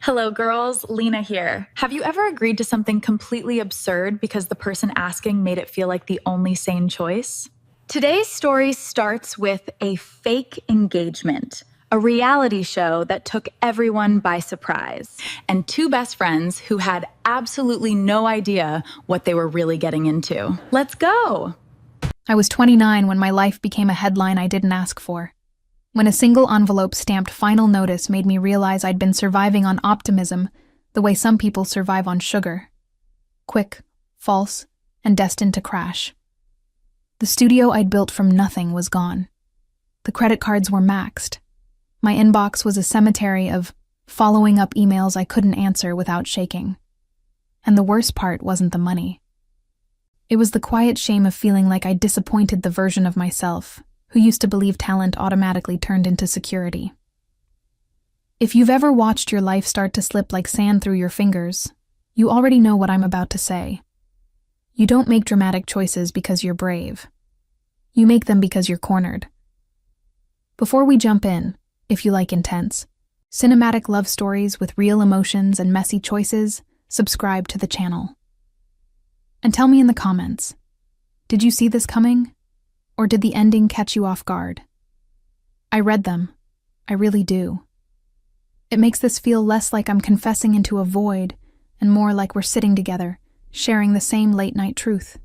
Hello, girls. Lena here. Have you ever agreed to something completely absurd because the person asking made it feel like the only sane choice? Today's story starts with a fake engagement, a reality show that took everyone by surprise, and two best friends who had absolutely no idea what they were really getting into. Let's go! I was 29 when my life became a headline I didn't ask for. When a single envelope stamped final notice made me realize I'd been surviving on optimism the way some people survive on sugar. Quick, false, and destined to crash. The studio I'd built from nothing was gone. The credit cards were maxed. My inbox was a cemetery of following up emails I couldn't answer without shaking. And the worst part wasn't the money. It was the quiet shame of feeling like I'd disappointed the version of myself who used to believe talent automatically turned into security. If you've ever watched your life start to slip like sand through your fingers, you already know what I'm about to say. You don't make dramatic choices because you're brave. You make them because you're cornered. Before we jump in, if you like intense, cinematic love stories with real emotions and messy choices, subscribe to the channel. And tell me in the comments, did you see this coming? Or did the ending catch you off guard? I read them. I really do. It makes this feel less like I'm confessing into a void and more like we're sitting together, sharing the same late-night truth.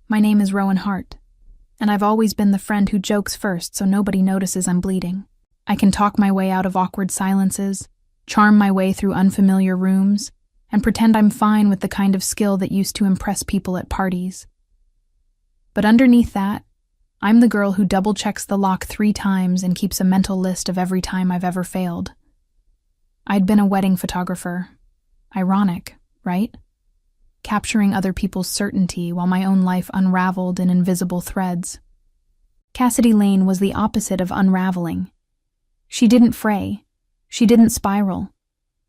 My name is Rowan Hart, and I've always been the friend who jokes first so nobody notices I'm bleeding. I can talk my way out of awkward silences, charm my way through unfamiliar rooms, and pretend I'm fine with the kind of skill that used to impress people at parties. But underneath that, I'm the girl who double-checks the lock 3 times and keeps a mental list of every time I've ever failed. I'd been a wedding photographer. Ironic, right? Capturing other people's certainty while my own life unraveled in invisible threads. Cassidy Lane was the opposite of unraveling. She didn't fray. She didn't spiral.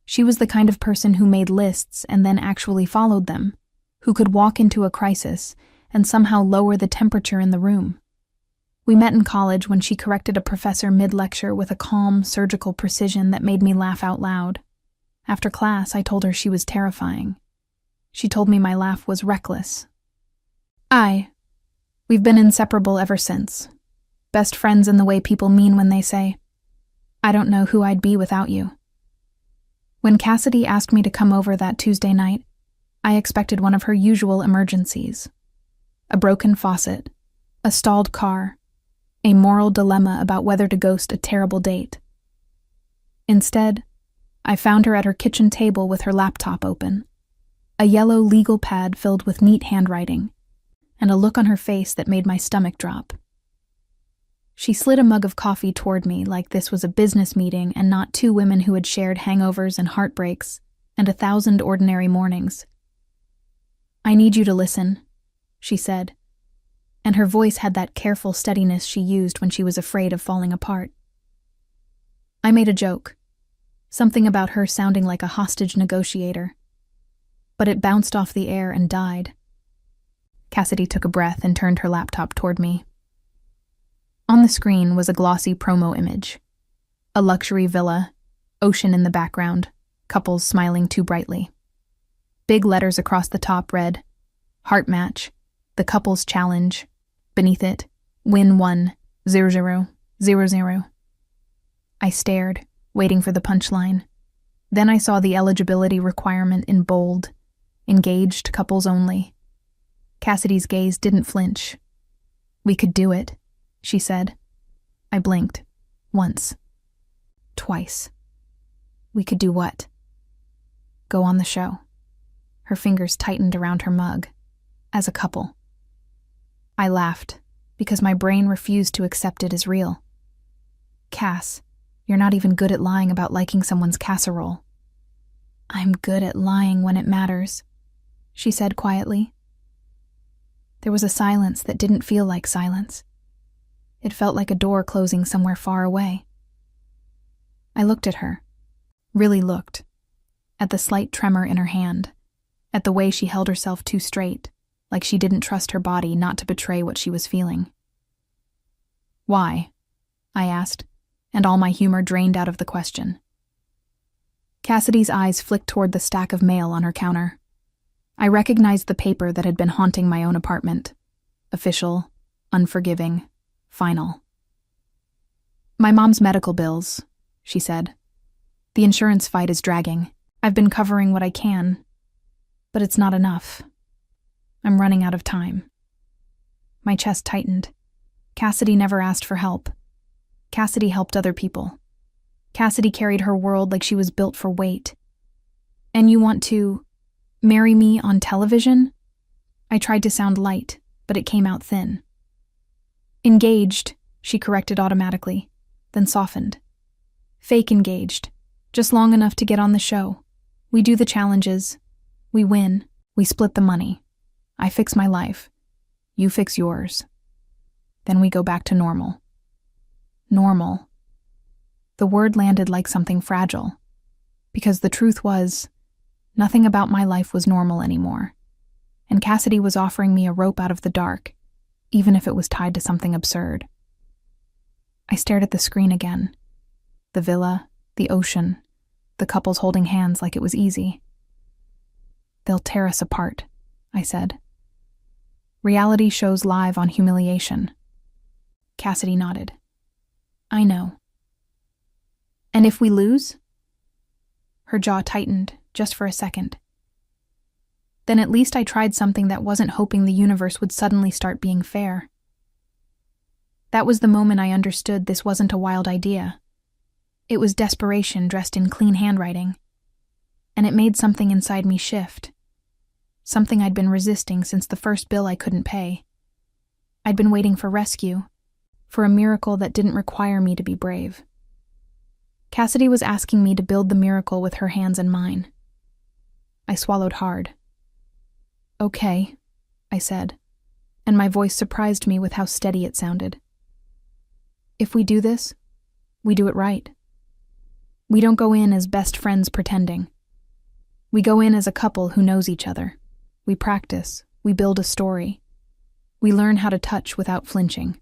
She was the kind of person who made lists and then actually followed them, who could walk into a crisis and somehow lower the temperature in the room. We met in college when she corrected a professor mid-lecture with a calm, surgical precision that made me laugh out loud. After class, I told her she was terrifying. She told me my laugh was reckless. We've been inseparable ever since. Best friends in the way people mean when they say, "I don't know who I'd be without you." When Cassidy asked me to come over that Tuesday night, I expected one of her usual emergencies. A broken faucet, a stalled car, a moral dilemma about whether to ghost a terrible date. Instead, I found her at her kitchen table with her laptop open, a yellow legal pad filled with neat handwriting, and a look on her face that made my stomach drop. She slid a mug of coffee toward me like this was a business meeting and not 2 women who had shared hangovers and heartbreaks and 1,000 ordinary mornings. "I need you to listen," she said, and her voice had that careful steadiness she used when she was afraid of falling apart. I made a joke, something about her sounding like a hostage negotiator, but it bounced off the air and died. Cassidy took a breath and turned her laptop toward me. On the screen was a glossy promo image. A luxury villa, ocean in the background, couples smiling too brightly. Big letters across the top read, "Heart Match, the Couples Challenge." Beneath it, "Win 1-0000." I stared, waiting for the punchline. Then I saw the eligibility requirement in bold, "Engaged couples only." Cassidy's gaze didn't flinch. "We could do it," she said. I blinked. Once. Twice. "We could do what?" "Go on the show." Her fingers tightened around her mug. "As a couple." I laughed, because my brain refused to accept it as real. "Cass, you're not even good at lying about liking someone's casserole." "I'm good at lying when it matters," she said quietly. There was a silence that didn't feel like silence. It felt like a door closing somewhere far away. I looked at her, really looked, at the slight tremor in her hand, at the way she held herself too straight, like she didn't trust her body not to betray what she was feeling. "Why?" I asked, and all my humor drained out of the question. Cassidy's eyes flicked toward the stack of mail on her counter. I recognized the paper that had been haunting my own apartment. Official, unforgiving, final. My mom's medical bills, she said. The insurance fight is dragging. I've been covering what I can, but it's not enough. I'm running out of time. My chest tightened. Cassidy never asked for help. Cassidy helped other people. Cassidy carried her world like she was built for weight. And you want to marry me on television? I tried to sound light, but it came out thin. Engaged, she corrected automatically, then softened. Fake engaged, just long enough to get on the show. We do the challenges. We win. We split the money. I fix my life. You fix yours. Then we go back to normal. Normal. The word landed like something fragile, because the truth was, nothing about my life was normal anymore, and Cassidy was offering me a rope out of the dark, even if it was tied to something absurd. I stared at the screen again. The villa, the ocean, the couples holding hands like it was easy. They'll tear us apart, I said. Reality shows live on humiliation. Cassidy nodded. I know. And if we lose? Her jaw tightened, just for a second. Then at least I tried something that wasn't hoping the universe would suddenly start being fair. That was the moment I understood this wasn't a wild idea. It was desperation dressed in clean handwriting. And it made something inside me shift. Something I'd been resisting since the first bill I couldn't pay. I'd been waiting for rescue, for a miracle that didn't require me to be brave. Cassidy was asking me to build the miracle with her hands and mine. I swallowed hard. Okay, I said, and my voice surprised me with how steady it sounded. If we do this, we do it right. We don't go in as best friends pretending. We go in as a couple who knows each other. We practice, we build a story. We learn how to touch without flinching.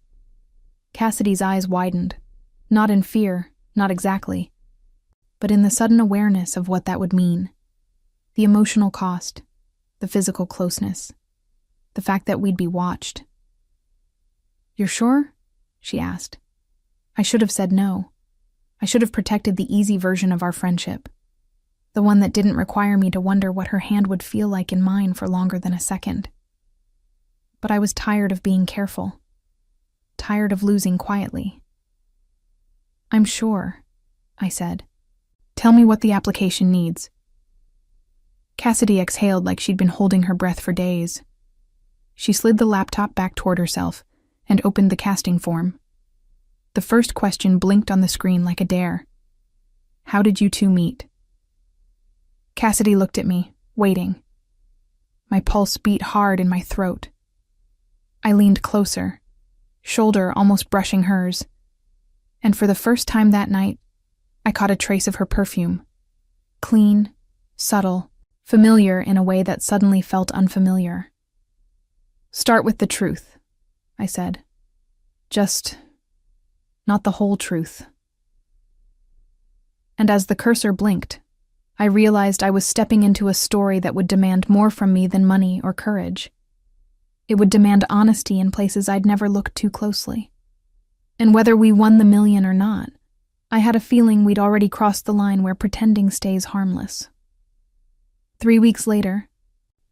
Cassidy's eyes widened, not in fear, not exactly, but in the sudden awareness of what that would mean. The emotional cost, the physical closeness, the fact that we'd be watched. You're sure? She asked. I should have said no. I should have protected the easy version of our friendship, the one that didn't require me to wonder what her hand would feel like in mine for longer than a second. But I was tired of being careful, tired of losing quietly. I'm sure, I said. Tell me what the application needs. Cassidy exhaled like she'd been holding her breath for days. She slid the laptop back toward herself and opened the casting form. The first question blinked on the screen like a dare. How did you two meet? Cassidy looked at me, waiting. My pulse beat hard in my throat. I leaned closer, shoulder almost brushing hers, and for the first time that night, I caught a trace of her perfume. Clean, subtle, familiar in a way that suddenly felt unfamiliar. Start with the truth, I said. Just not the whole truth. And as the cursor blinked, I realized I was stepping into a story that would demand more from me than money or courage. It would demand honesty in places I'd never looked too closely. And whether we won the million or not, I had a feeling we'd already crossed the line where pretending stays harmless. 3 weeks later,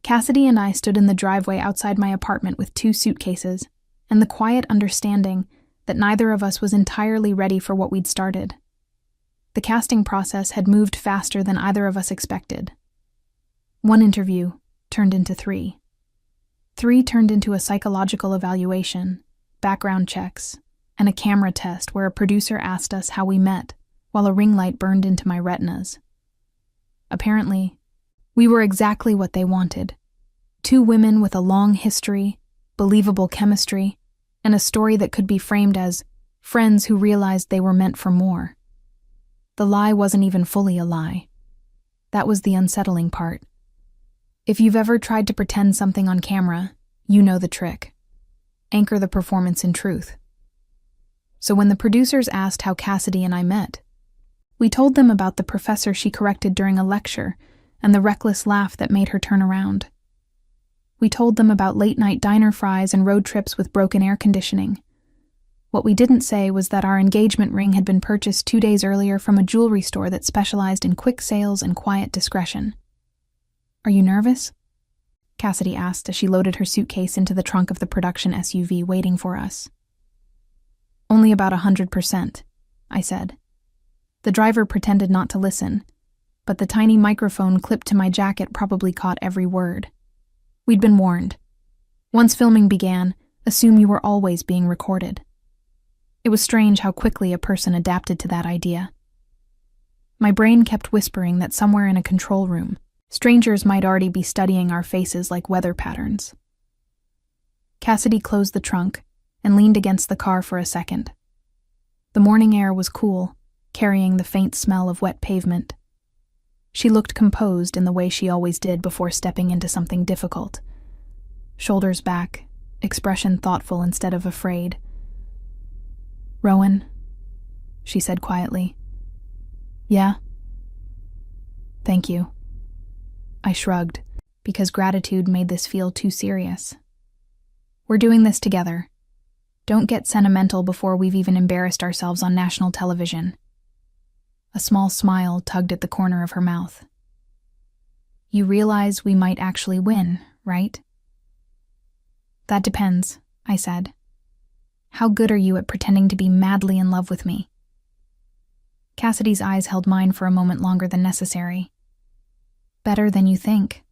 Cassidy and I stood in the driveway outside my apartment with 2 suitcases and the quiet understanding that neither of us was entirely ready for what we'd started. The casting process had moved faster than either of us expected. 1 interview turned into 3. 3 turned into a psychological evaluation, background checks, and a camera test where a producer asked us how we met while a ring light burned into my retinas. Apparently, we were exactly what they wanted. 2 women with a long history, believable chemistry, and a story that could be framed as friends who realized they were meant for more. The lie wasn't even fully a lie. That was the unsettling part. If you've ever tried to pretend something on camera, you know the trick. Anchor the performance in truth. So when the producers asked how Cassidy and I met, We told them about the professor she corrected during a lecture and the reckless laugh that made her turn around. We told them about late-night diner fries and road trips with broken air conditioning. What we didn't say was that our engagement ring had been purchased 2 days earlier from a jewelry store that specialized in quick sales and quiet discretion. "Are you nervous?" Cassidy asked as she loaded her suitcase into the trunk of the production SUV waiting for us. "Only about 100%, I said. The driver pretended not to listen, but the tiny microphone clipped to my jacket probably caught every word. We'd been warned. Once filming began, assume you were always being recorded. It was strange how quickly a person adapted to that idea. My brain kept whispering that somewhere in a control room, strangers might already be studying our faces like weather patterns. Cassidy closed the trunk and leaned against the car for a second. The morning air was cool, carrying the faint smell of wet pavement. She looked composed in the way she always did before stepping into something difficult. Shoulders back, expression thoughtful instead of afraid. "Rowan," she said quietly. "Yeah?" "Thank you." I shrugged, because gratitude made this feel too serious. "We're doing this together. Don't get sentimental before we've even embarrassed ourselves on national television." A small smile tugged at the corner of her mouth. "You realize we might actually win, right?" "That depends," I said. "How good are you at pretending to be madly in love with me?" Cassidy's eyes held mine for a moment longer than necessary. "Better than you think."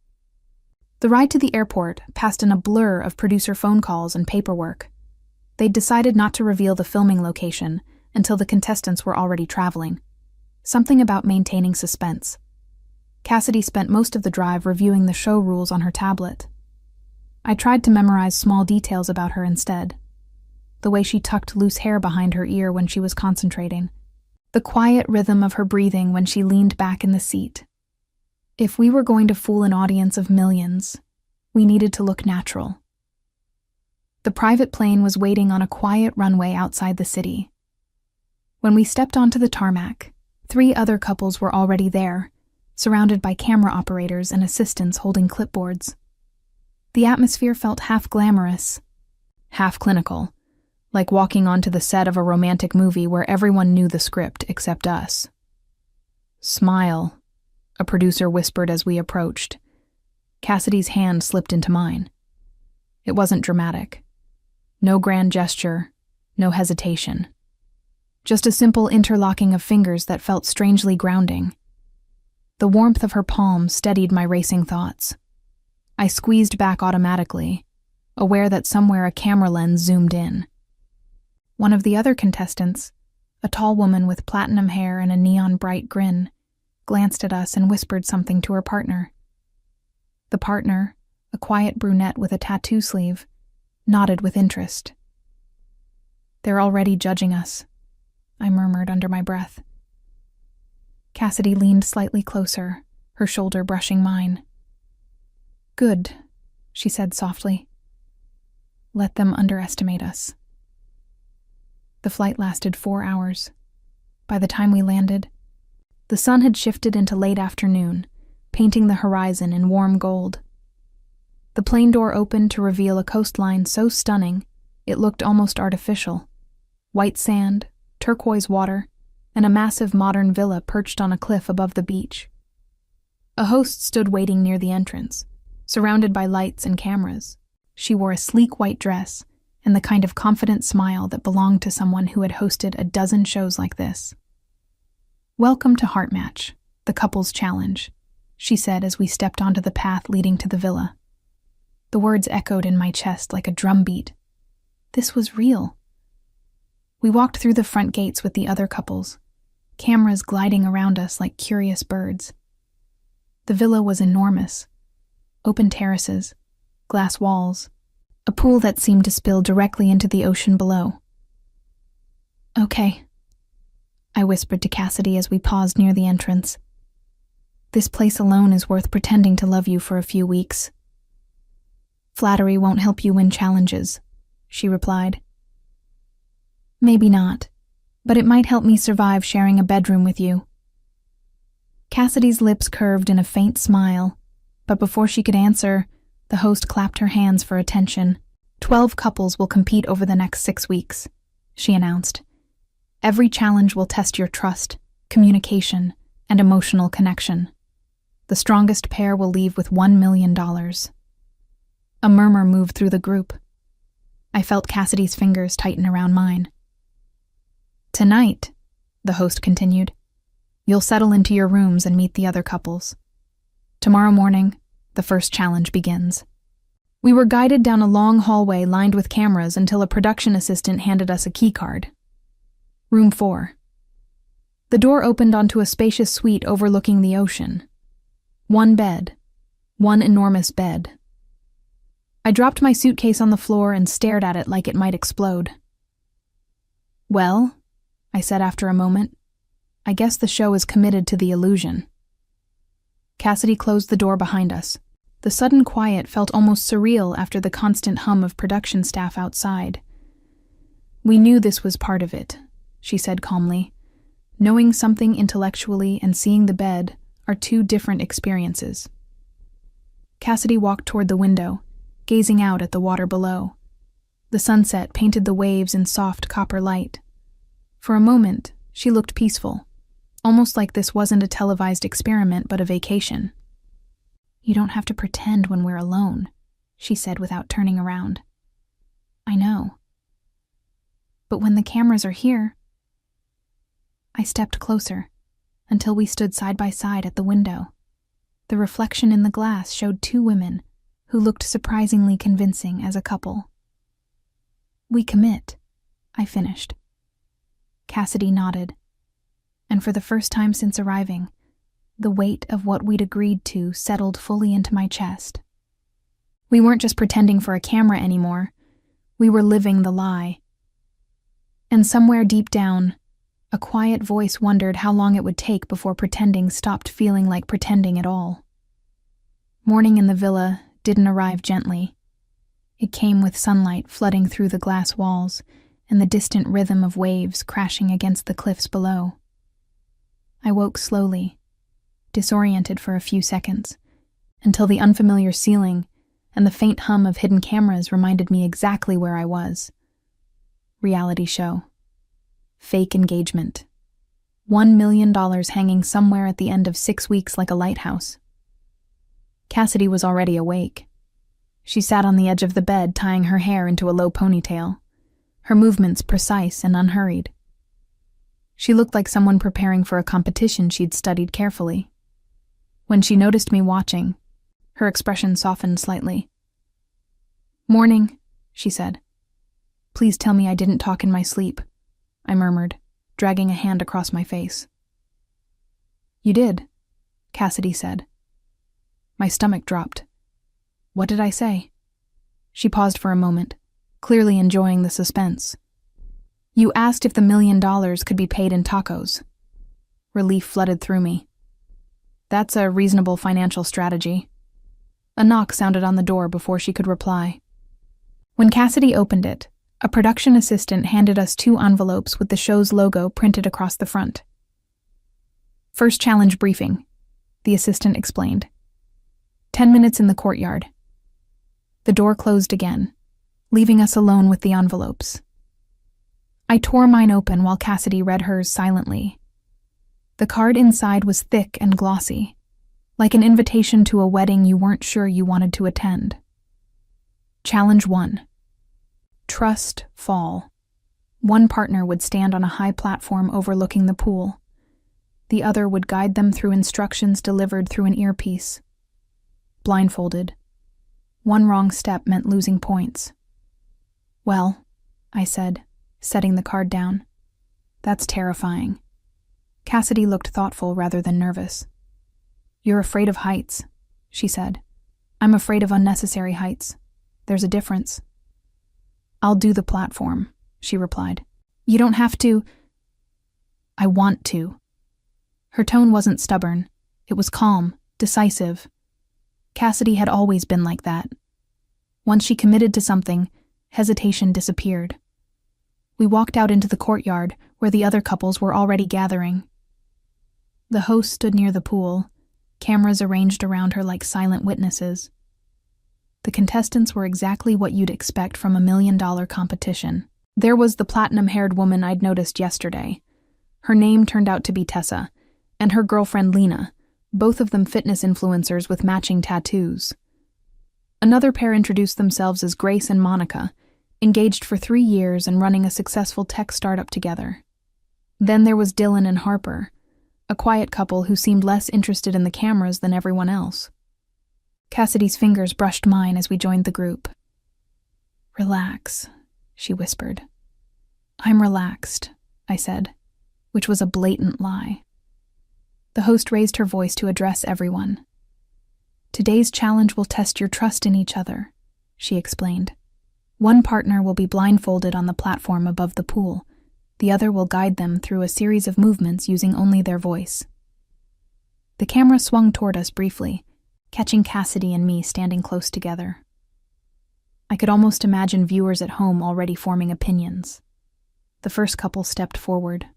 The ride to the airport passed in a blur of producer phone calls and paperwork. They'd decided not to reveal the filming location until the contestants were already traveling. Something about maintaining suspense. Cassidy spent most of the drive reviewing the show rules on her tablet. I tried to memorize small details about her instead. The way she tucked loose hair behind her ear when she was concentrating. The quiet rhythm of her breathing when she leaned back in the seat. If we were going to fool an audience of millions, we needed to look natural. The private plane was waiting on a quiet runway outside the city. When we stepped onto the tarmac, 3 other couples were already there, surrounded by camera operators and assistants holding clipboards. The atmosphere felt half glamorous, half clinical, like walking onto the set of a romantic movie where everyone knew the script except us. "Smile," a producer whispered as we approached. Cassidy's hand slipped into mine. It wasn't dramatic. No grand gesture, no hesitation. Just a simple interlocking of fingers that felt strangely grounding. The warmth of her palm steadied my racing thoughts. I squeezed back automatically, aware that somewhere a camera lens zoomed in. One of the other contestants, a tall woman with platinum hair and a neon-bright grin, glanced at us and whispered something to her partner. The partner, a quiet brunette with a tattoo sleeve, nodded with interest. "They're already judging us," I murmured under my breath. Cassidy leaned slightly closer, her shoulder brushing mine. "Good," she said softly. "Let them underestimate us." The flight lasted 4 hours. By the time we landed, the sun had shifted into late afternoon, painting the horizon in warm gold. The plane door opened to reveal a coastline so stunning it looked almost artificial. White sand, turquoise water, and a massive modern villa perched on a cliff above the beach. A host stood waiting near the entrance, surrounded by lights and cameras. She wore a sleek white dress and the kind of confident smile that belonged to someone who had hosted a dozen shows like this. "Welcome to Heart Match, the couple's challenge," she said as we stepped onto the path leading to the villa. The words echoed in my chest like a drumbeat. This was real. We walked through the front gates with the other couples, cameras gliding around us like curious birds. The villa was enormous. Open terraces, glass walls, a pool that seemed to spill directly into the ocean below. "Okay," I whispered to Cassidy as we paused near the entrance. "This place alone is worth pretending to love you for a few weeks." "Flattery won't help you win challenges," she replied. "Maybe not, but it might help me survive sharing a bedroom with you," Cassidy's lips curved in a faint smile, but before she could answer, the host clapped her hands for attention. 12 couples will compete over the next 6 weeks, she announced. Every challenge will test your trust, communication, and emotional connection. The strongest pair will leave with $1 million. A murmur moved through the group. I felt Cassidy's fingers tighten around mine. Tonight, the host continued, you'll settle into your rooms and meet the other couples. Tomorrow morning, the first challenge begins. We were guided down a long hallway lined with cameras until a production assistant handed us a key card. Room 4. The door opened onto a spacious suite overlooking the ocean. One bed. One enormous bed. I dropped my suitcase on the floor and stared at it like it might explode. Well, I said after a moment, I guess the show is committed to the illusion. Cassidy closed the door behind us. The sudden quiet felt almost surreal after the constant hum of production staff outside. We knew this was part of it, she said calmly. Knowing something intellectually and seeing the bed are two different experiences. Cassidy walked toward the window, gazing out at the water below. The sunset painted the waves in soft copper light. For a moment, she looked peaceful, almost like this wasn't a televised experiment but a vacation. You don't have to pretend when we're alone, she said without turning around. I know. But when the cameras are here... I stepped closer, until we stood side by side at the window. The reflection in the glass showed two women who looked surprisingly convincing as a couple. We commit, I finished. Cassidy nodded, and for the first time since arriving, the weight of what we'd agreed to settled fully into my chest. We weren't just pretending for a camera anymore, we were living the lie. And somewhere deep down, a quiet voice wondered how long it would take before pretending stopped feeling like pretending at all. Morning in the villa didn't arrive gently. It came with sunlight flooding through the glass walls and the distant rhythm of waves crashing against the cliffs below. I woke slowly, disoriented for a few seconds, until the unfamiliar ceiling and the faint hum of hidden cameras reminded me exactly where I was. Reality show. Fake engagement. $1 million hanging somewhere at the end of 6 weeks like a lighthouse. Cassidy was already awake. She sat on the edge of the bed, tying her hair into a low ponytail, her movements precise and unhurried. She looked like someone preparing for a competition she'd studied carefully. When she noticed me watching, her expression softened slightly. "Morning," she said. "Please tell me I didn't talk in my sleep," I murmured, dragging a hand across my face. "You did," Cassidy said. My stomach dropped. What did I say? She paused for a moment, clearly enjoying the suspense. "You asked if the $1 million could be paid in tacos." Relief flooded through me. "That's a reasonable financial strategy." A knock sounded on the door before she could reply. When Cassidy opened it, a production assistant handed us 2 envelopes with the show's logo printed across the front. "First challenge briefing," the assistant explained. 10 minutes in the courtyard. The door closed again, leaving us alone with the envelopes. I tore mine open while Cassidy read hers silently. The card inside was thick and glossy, like an invitation to a wedding you weren't sure you wanted to attend. Challenge 1. Trust fall. One partner would stand on a high platform overlooking the pool. The other would guide them through instructions delivered through an earpiece. Blindfolded. One wrong step meant losing points. "Well," I said, setting the card down. "That's terrifying." Cassidy looked thoughtful rather than nervous. "You're afraid of heights," she said. "I'm afraid of unnecessary heights. There's a difference." "I'll do the platform," she replied. "You don't have to." "I want to." Her tone wasn't stubborn. It was calm, decisive. Cassidy had always been like that. Once she committed to something, hesitation disappeared. We walked out into the courtyard, where the other couples were already gathering. The host stood near the pool, cameras arranged around her like silent witnesses. The contestants were exactly what you'd expect from a $1 million competition. There was the platinum-haired woman I'd noticed yesterday. Her name turned out to be Tessa, and her girlfriend Lena, both of them fitness influencers with matching tattoos. Another pair introduced themselves as Grace and Monica, engaged for 3 years and running a successful tech startup together. Then there was Dylan and Harper, a quiet couple who seemed less interested in the cameras than everyone else. Cassidy's fingers brushed mine as we joined the group. "Relax," she whispered. "I'm relaxed," I said, which was a blatant lie. The host raised her voice to address everyone. "Today's challenge will test your trust in each other," she explained. "One partner will be blindfolded on the platform above the pool. The other will guide them through a series of movements using only their voice." The camera swung toward us briefly, catching Cassidy and me standing close together. I could almost imagine viewers at home already forming opinions. The first couple stepped forward.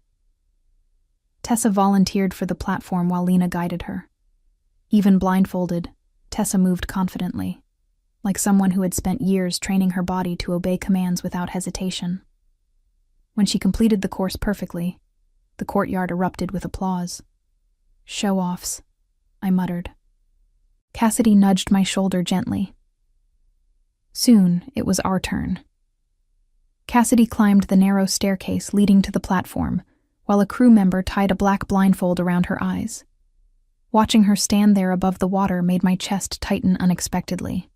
Tessa volunteered for the platform while Lena guided her. Even blindfolded, Tessa moved confidently, like someone who had spent years training her body to obey commands without hesitation. When she completed the course perfectly, the courtyard erupted with applause. "Show-offs," I muttered. Cassidy nudged my shoulder gently. Soon, it was our turn. Cassidy climbed the narrow staircase leading to the platform, while a crew member tied a black blindfold around her eyes. Watching her stand there above the water made my chest tighten unexpectedly.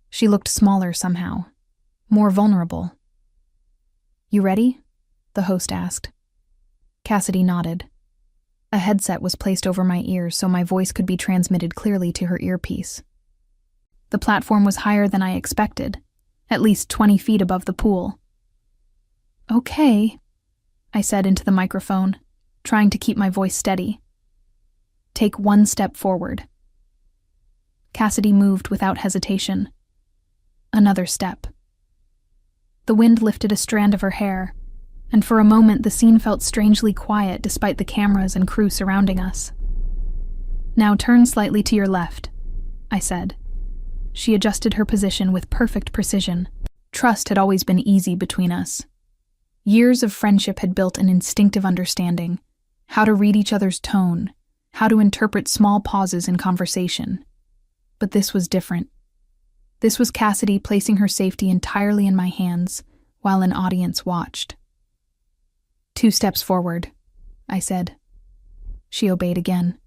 She looked smaller somehow, more vulnerable. "You ready?" the host asked. Cassidy nodded. A headset was placed over my ears so my voice could be transmitted clearly to her earpiece. The platform was higher than I expected, at least 20 feet above the pool. "Okay," I said into the microphone, trying to keep my voice steady. "Take 1 step forward." Cassidy moved without hesitation. Another step. The wind lifted a strand of her hair, and for a moment the scene felt strangely quiet despite the cameras and crew surrounding us. "Now turn slightly to your left," I said. She adjusted her position with perfect precision. Trust had always been easy between us. Years of friendship had built an instinctive understanding, how to read each other's tone, how to interpret small pauses in conversation. But this was different. This was Cassidy placing her safety entirely in my hands, while an audience watched. 2 steps forward," I said. She obeyed again.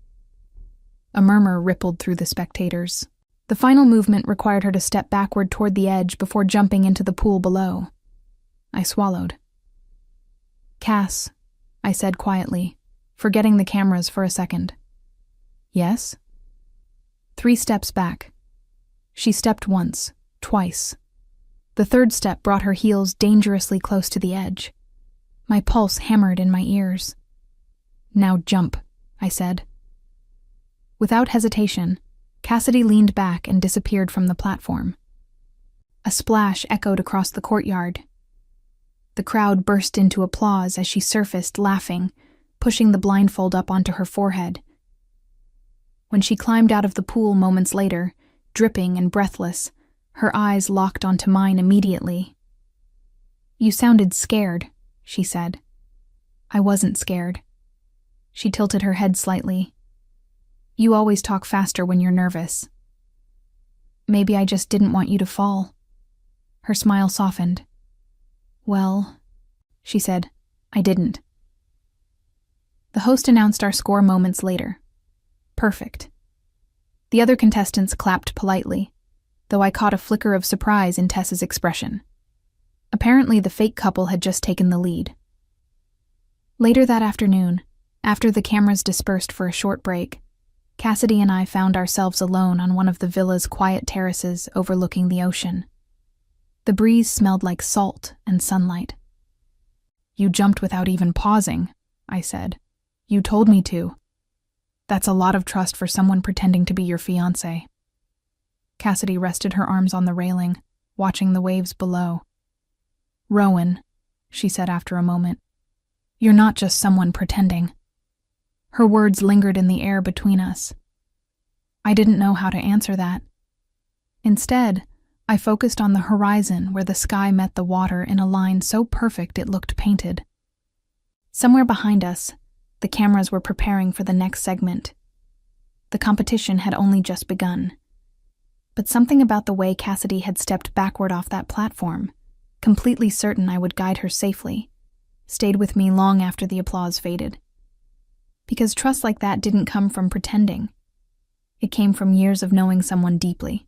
A murmur rippled through the spectators. The final movement required her to step backward toward the edge before jumping into the pool below. I swallowed. "Cass," I said quietly, forgetting the cameras for a second. "Yes?" 3 steps back. She stepped once, twice. The third step brought her heels dangerously close to the edge. My pulse hammered in my ears. "Now jump," I said. Without hesitation, Cassidy leaned back and disappeared from the platform. A splash echoed across the courtyard. The crowd burst into applause as she surfaced, laughing, pushing the blindfold up onto her forehead. When she climbed out of the pool moments later, dripping and breathless, her eyes locked onto mine immediately. "You sounded scared," she said. I wasn't scared. She tilted her head slightly. "You always talk faster when you're nervous." "Maybe I just didn't want you to fall." Her smile softened. "Well," she said, "I didn't." The host announced our score moments later. Perfect. The other contestants clapped politely, though I caught a flicker of surprise in Tessa's expression. Apparently the fake couple had just taken the lead. Later that afternoon, after the cameras dispersed for a short break, Cassidy and I found ourselves alone on one of the villa's quiet terraces overlooking the ocean. The breeze smelled like salt and sunlight. "You jumped without even pausing," I said. "You told me to." "That's a lot of trust for someone pretending to be your fiancé." Cassidy rested her arms on the railing, watching the waves below. "Rowan," she said after a moment, "you're not just someone pretending." Her words lingered in the air between us. I didn't know how to answer that. Instead, I focused on the horizon where the sky met the water in a line so perfect it looked painted. Somewhere behind us, the cameras were preparing for the next segment. The competition had only just begun. But something about the way Cassidy had stepped backward off that platform, completely certain I would guide her safely, stayed with me long after the applause faded. Because trust like that didn't come from pretending. It came from years of knowing someone deeply.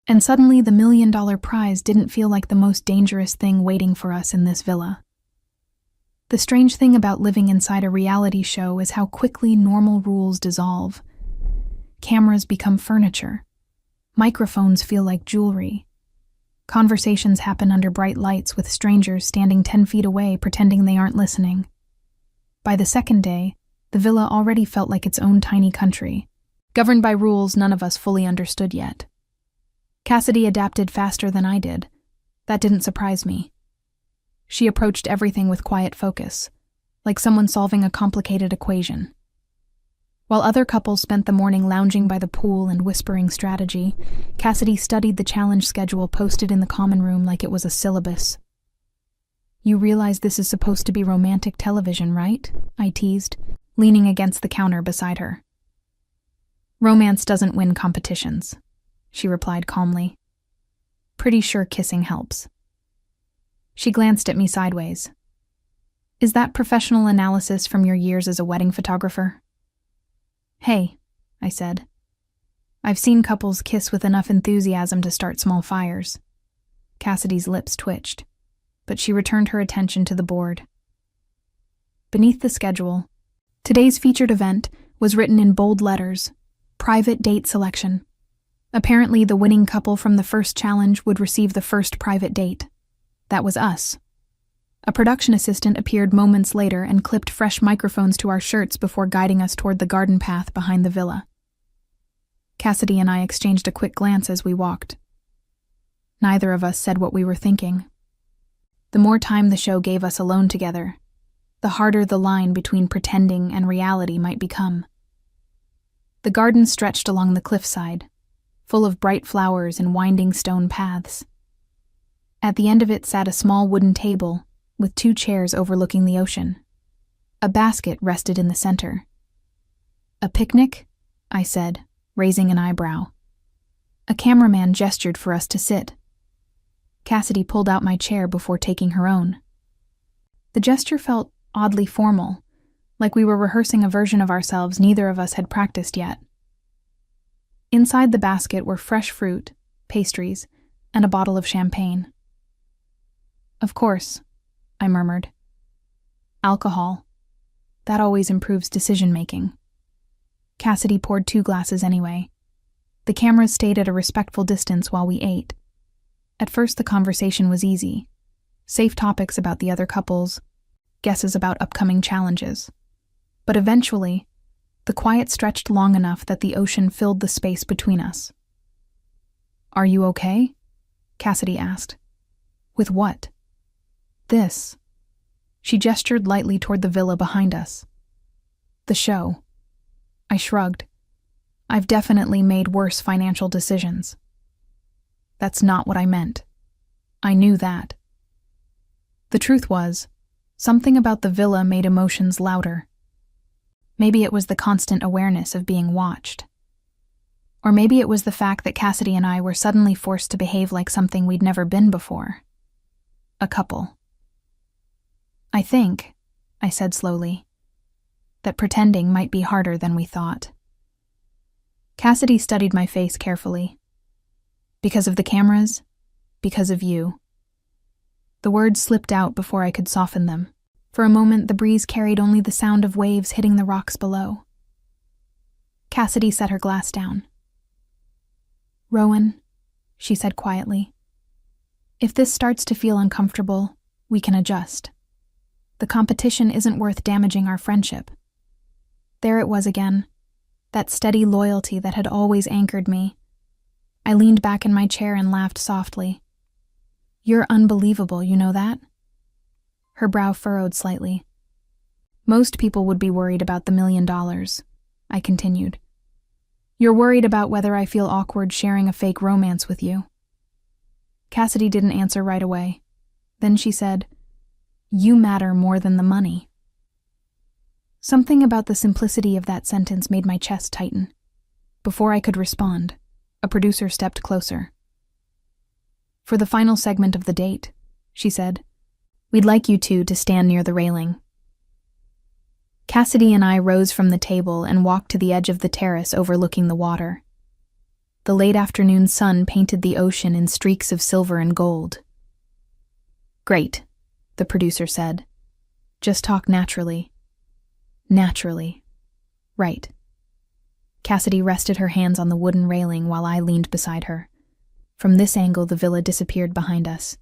And suddenly the $1 million prize didn't feel like the most dangerous thing waiting for us in this villa. The strange thing about living inside a reality show is how quickly normal rules dissolve. Cameras become furniture. Microphones feel like jewelry. Conversations happen under bright lights with strangers standing 10 feet away pretending they aren't listening. By the second day, the villa already felt like its own tiny country, governed by rules none of us fully understood yet. Cassidy adapted faster than I did. That didn't surprise me. She approached everything with quiet focus, like someone solving a complicated equation. While other couples spent the morning lounging by the pool and whispering strategy, Cassidy studied the challenge schedule posted in the common room like it was a syllabus. "You realize this is supposed to be romantic television, right?" I teased, leaning against the counter beside her. "Romance doesn't win competitions," she replied calmly. "Pretty sure kissing helps." She glanced at me sideways. "Is that professional analysis from your years as a wedding photographer?" "Hey," I said. "I've seen couples kiss with enough enthusiasm to start small fires." Cassidy's lips twitched, but she returned her attention to the board. Beneath the schedule, today's featured event was written in bold letters, "Private date selection." Apparently, the winning couple from the first challenge would receive the first private date. That was us. A production assistant appeared moments later and clipped fresh microphones to our shirts before guiding us toward the garden path behind the villa. Cassidy and I exchanged a quick glance as we walked. Neither of us said what we were thinking. The more time the show gave us alone together, the harder the line between pretending and reality might become. The garden stretched along the cliffside, full of bright flowers and winding stone paths. At the end of it sat a small wooden table with 2 chairs overlooking the ocean. A basket rested in the center. "A picnic?" I said, raising an eyebrow. A cameraman gestured for us to sit. Cassidy pulled out my chair before taking her own. The gesture felt oddly formal, like we were rehearsing a version of ourselves neither of us had practiced yet. Inside the basket were fresh fruit, pastries, and a bottle of champagne. "Of course," I murmured. "Alcohol. That always improves decision-making." Cassidy poured 2 glasses anyway. The cameras stayed at a respectful distance while we ate. At first the conversation was easy. Safe topics about the other couples, guesses about upcoming challenges. But eventually, the quiet stretched long enough that the ocean filled the space between us. "Are you okay?" Cassidy asked. "With what?" "This." She gestured lightly toward the villa behind us. "The show." I shrugged. "I've definitely made worse financial decisions." "That's not what I meant." I knew that. The truth was, something about the villa made emotions louder. Maybe it was the constant awareness of being watched. Or maybe it was the fact that Cassidy and I were suddenly forced to behave like something we'd never been before. A couple. "I think," I said slowly, "that pretending might be harder than we thought." Cassidy studied my face carefully. "Because of the cameras? Because of you." The words slipped out before I could soften them. For a moment, the breeze carried only the sound of waves hitting the rocks below. Cassidy set her glass down. "Rowan," she said quietly, "if this starts to feel uncomfortable, we can adjust. The competition isn't worth damaging our friendship." There it was again, that steady loyalty that had always anchored me. I leaned back in my chair and laughed softly. "You're unbelievable, you know that?" Her brow furrowed slightly. Most people would be worried about the $1 million, I continued. You're worried about whether I feel awkward sharing a fake romance with you. Cassidy didn't answer right away. Then she said, You matter more than the money. Something about the simplicity of that sentence made my chest tighten. Before I could respond, a producer stepped closer. For the final segment of the date, she said, we'd like you two to stand near the railing. Cassidy and I rose from the table and walked to the edge of the terrace overlooking the water. The late afternoon sun painted the ocean in streaks of silver and gold. Great, the producer said. Just talk naturally. Naturally. Right. Cassidy rested her hands on the wooden railing while I leaned beside her. From this angle, the villa disappeared behind us.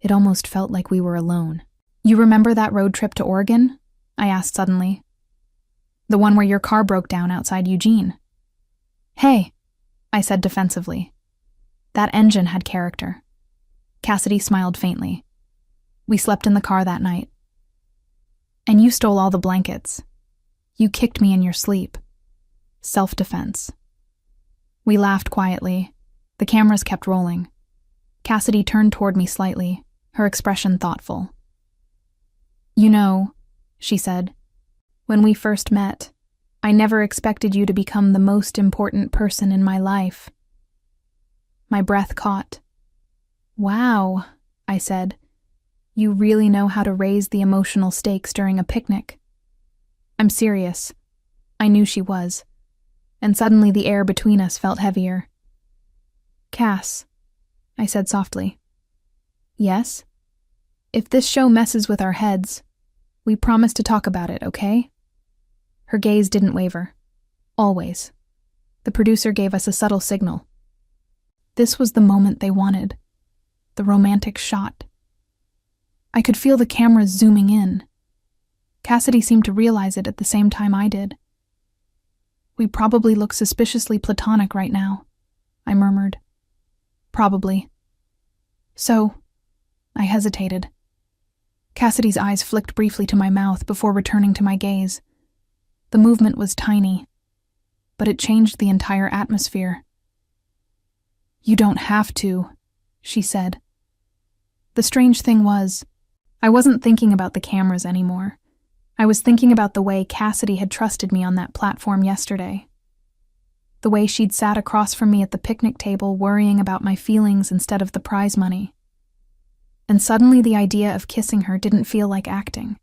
It almost felt like we were alone. You remember that road trip to Oregon? I asked suddenly. The one where your car broke down outside Eugene. Hey, I said defensively. That engine had character. Cassidy smiled faintly. We slept in the car that night. And you stole all the blankets. You kicked me in your sleep. Self-defense. We laughed quietly. The cameras kept rolling. Cassidy turned toward me slightly, her expression thoughtful. You know, she said, when we first met, I never expected you to become the most important person in my life. My breath caught. Wow, I said. You really know how to raise the emotional stakes during a picnic. I'm serious. I knew she was. And suddenly the air between us felt heavier. Cass, I said softly. Yes? If this show messes with our heads, we promise to talk about it, okay? Her gaze didn't waver. Always. The producer gave us a subtle signal. This was the moment they wanted. The romantic shot. I could feel the cameras zooming in. Cassidy seemed to realize it at the same time I did. We probably look suspiciously platonic right now, I murmured. Probably. So, I hesitated. Cassidy's eyes flicked briefly to my mouth before returning to my gaze. The movement was tiny, but it changed the entire atmosphere. You don't have to, she said. The strange thing was, I wasn't thinking about the cameras anymore. I was thinking about the way Cassidy had trusted me on that platform yesterday. The way she'd sat across from me at the picnic table worrying about my feelings instead of the prize money. And suddenly the idea of kissing her didn't feel like acting.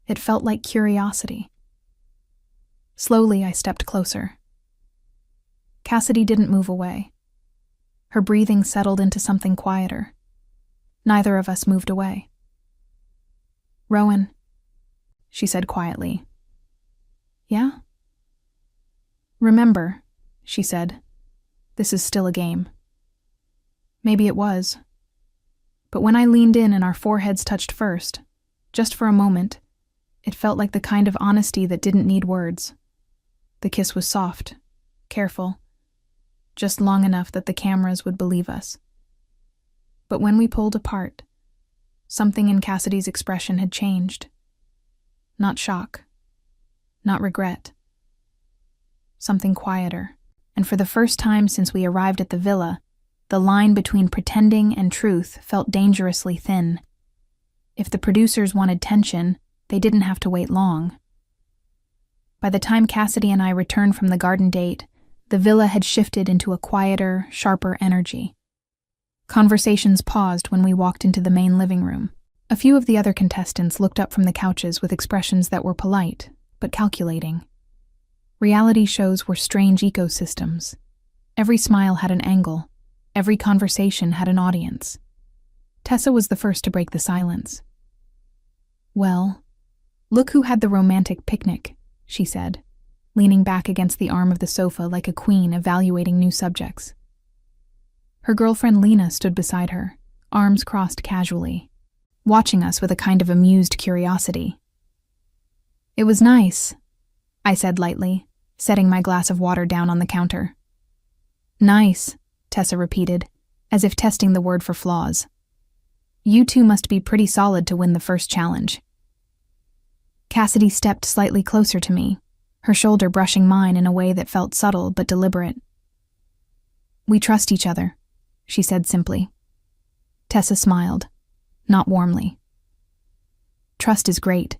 It felt like curiosity. Slowly, I stepped closer. Cassidy didn't move away. Her breathing settled into something quieter. Neither of us moved away. Rowan, she said quietly. Yeah? Remember, she said, this is still a game. Maybe it was. But when I leaned in and our foreheads touched first, just for a moment, it felt like the kind of honesty that didn't need words. The kiss was soft, careful, just long enough that the cameras would believe us. But when we pulled apart, something in Cassidy's expression had changed. Not shock, not regret. Something quieter, and for the first time since we arrived at the villa, the line between pretending and truth felt dangerously thin. If the producers wanted tension, they didn't have to wait long. By the time Cassidy and I returned from the garden date, the villa had shifted into a quieter, sharper energy. Conversations paused when we walked into the main living room. A few of the other contestants looked up from the couches with expressions that were polite, but calculating. Reality shows were strange ecosystems. Every smile had an angle. Every conversation had an audience. Tessa was the first to break the silence. Well, look who had the romantic picnic, she said, leaning back against the arm of the sofa like a queen evaluating new subjects. Her girlfriend Lena stood beside her, arms crossed casually, watching us with a kind of amused curiosity. It was nice, I said lightly, setting my glass of water down on the counter. Nice, Tessa repeated, as if testing the word for flaws. You two must be pretty solid to win the first challenge. Cassidy stepped slightly closer to me, her shoulder brushing mine in a way that felt subtle but deliberate. "We trust each other," she said simply. Tessa smiled, not warmly. "Trust is great,"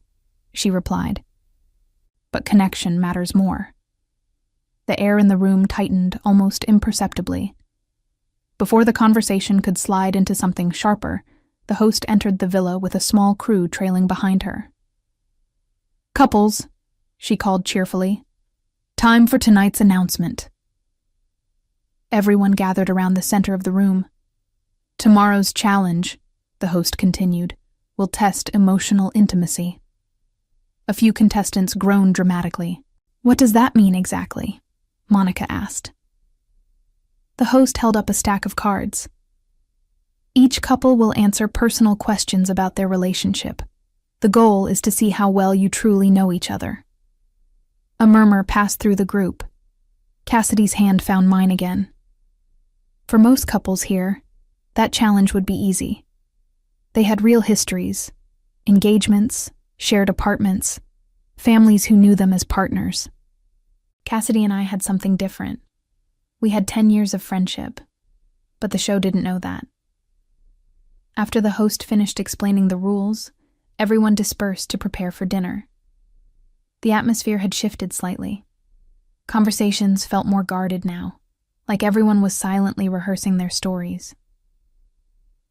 she replied. "But connection matters more." The air in the room tightened almost imperceptibly. Before the conversation could slide into something sharper, the host entered the villa with a small crew trailing behind her. "Couples," she called cheerfully. "Time for tonight's announcement." Everyone gathered around the center of the room. "Tomorrow's challenge," the host continued, "will test emotional intimacy." A few contestants groaned dramatically. "What does that mean exactly?" Monica asked. The host held up a stack of cards. "Each couple will answer personal questions about their relationship. The goal is to see how well you truly know each other." A murmur passed through the group. Cassidy's hand found mine again. For most couples here, that challenge would be easy. They had real histories, engagements, shared apartments, families who knew them as partners. Cassidy and I had something different. We had 10 years of friendship, but the show didn't know that. After the host finished explaining the rules, everyone dispersed to prepare for dinner. The atmosphere had shifted slightly. Conversations felt more guarded now, like everyone was silently rehearsing their stories.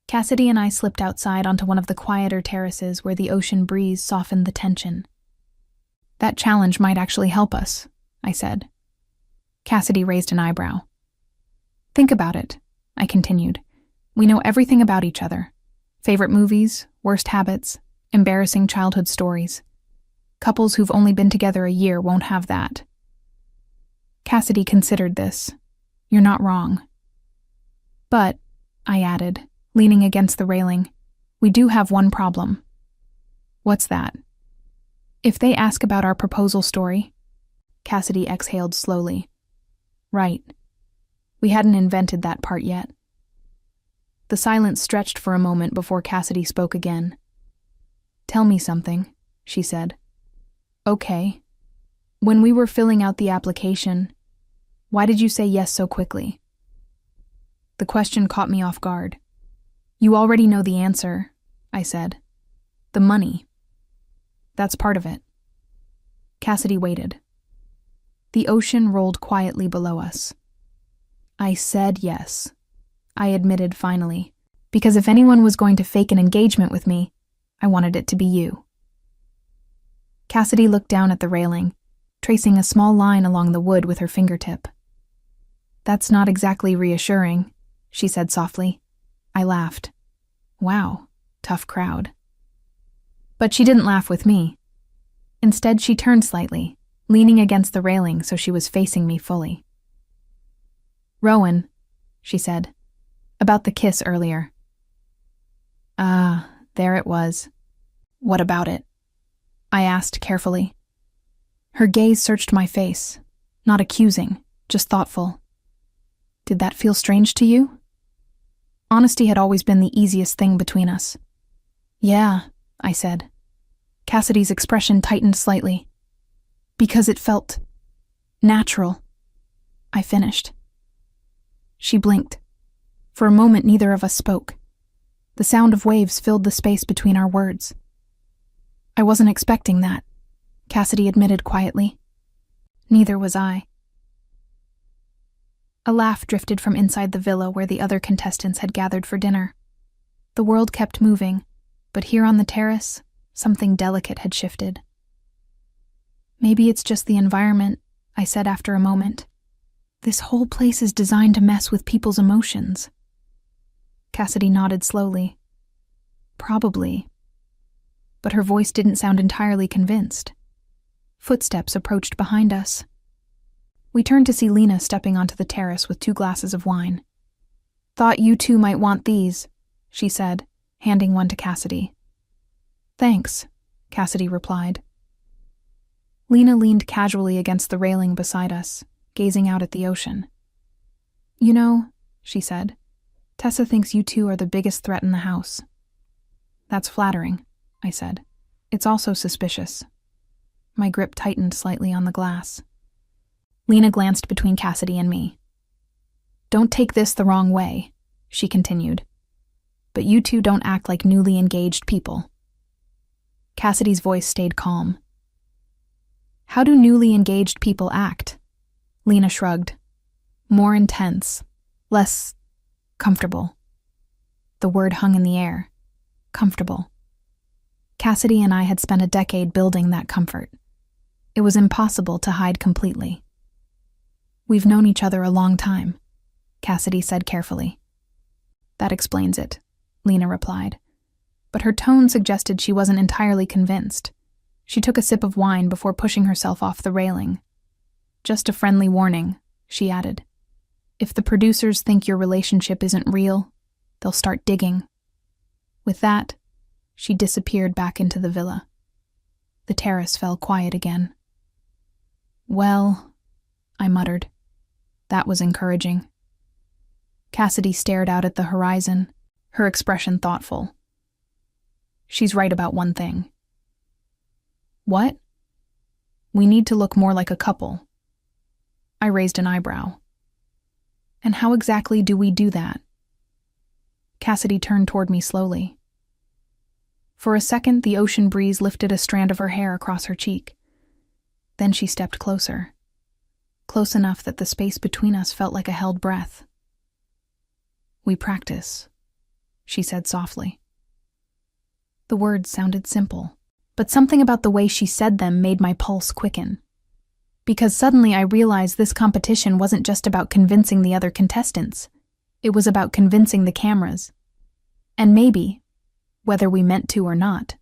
Cassidy and I slipped outside onto one of the quieter terraces where the ocean breeze softened the tension. "That challenge might actually help us," I said. Cassidy raised an eyebrow. "Think about it," I continued. "We know everything about each other. Favorite movies, worst habits, embarrassing childhood stories. Couples who've only been together a year won't have that." Cassidy considered this. "You're not wrong." "But," I added, leaning against the railing, "we do have one problem." "What's that?" "If they ask about our proposal story," Cassidy exhaled slowly. "Right. We hadn't invented that part yet." The silence stretched for a moment before Cassidy spoke again. "Tell me something," she said. "Okay. When we were filling out the application, why did you say yes so quickly?" The question caught me off guard. "You already know the answer," I said. "The money. That's part of it." Cassidy waited. The ocean rolled quietly below us. "I said yes," I admitted finally, "because if anyone was going to fake an engagement with me, I wanted it to be you." Cassidy looked down at the railing, tracing a small line along the wood with her fingertip. "That's not exactly reassuring," she said softly. I laughed. Wow, tough crowd. But she didn't laugh with me. Instead, she turned slightly, leaning against the railing so she was facing me fully. "Rowan," she said, "about the kiss earlier." Ah, there it was. "What about it?" I asked carefully. Her gaze searched my face, not accusing, just thoughtful. "Did that feel strange to you?" Honesty had always been the easiest thing between us. "Yeah," I said. Cassidy's expression tightened slightly. "Because it felt natural," I finished. She blinked. For a moment, neither of us spoke. The sound of waves filled the space between our words. "I wasn't expecting that," Cassidy admitted quietly. Neither was I. A laugh drifted from inside the villa where the other contestants had gathered for dinner. The world kept moving, but here on the terrace, something delicate had shifted. "Maybe it's just the environment," I said after a moment. "This whole place is designed to mess with people's emotions." Cassidy nodded slowly. "Probably." But her voice didn't sound entirely convinced. Footsteps approached behind us. We turned to see Lena stepping onto the terrace with 2 glasses of wine. "Thought you two might want these," she said, handing one to Cassidy. "Thanks," Cassidy replied. Lena leaned casually against the railing beside us, gazing out at the ocean. "You know," she said, "Tessa thinks you two are the biggest threat in the house." "That's flattering," I said. "It's also suspicious." My grip tightened slightly on the glass. Lena glanced between Cassidy and me. "Don't take this the wrong way," she continued. "But you two don't act like newly engaged people." Cassidy's voice stayed calm. "How do newly engaged people act?" Lena shrugged. "More intense. Less comfortable." The word hung in the air. Comfortable. Cassidy and I had spent a decade building that comfort. It was impossible to hide completely. "We've known each other a long time," Cassidy said carefully. "That explains it," Lena replied. But her tone suggested she wasn't entirely convinced. She took a sip of wine before pushing herself off the railing. "Just a friendly warning," she added. "If the producers think your relationship isn't real, they'll start digging." With that, she disappeared back into the villa. The terrace fell quiet again. "Well," I muttered. That was encouraging. Cassidy stared out at the horizon, her expression thoughtful. "She's right about one thing." "What?" "We need to look more like a couple." I raised an eyebrow. "And how exactly do we do that?" Cassidy turned toward me slowly. For a second, the ocean breeze lifted a strand of her hair across her cheek. Then she stepped closer. Close enough that the space between us felt like a held breath. "We practice," she said softly. The words sounded simple, but something about the way she said them made my pulse quicken. Because suddenly I realized this competition wasn't just about convincing the other contestants. It was about convincing the cameras. And maybe, whether we meant to or not,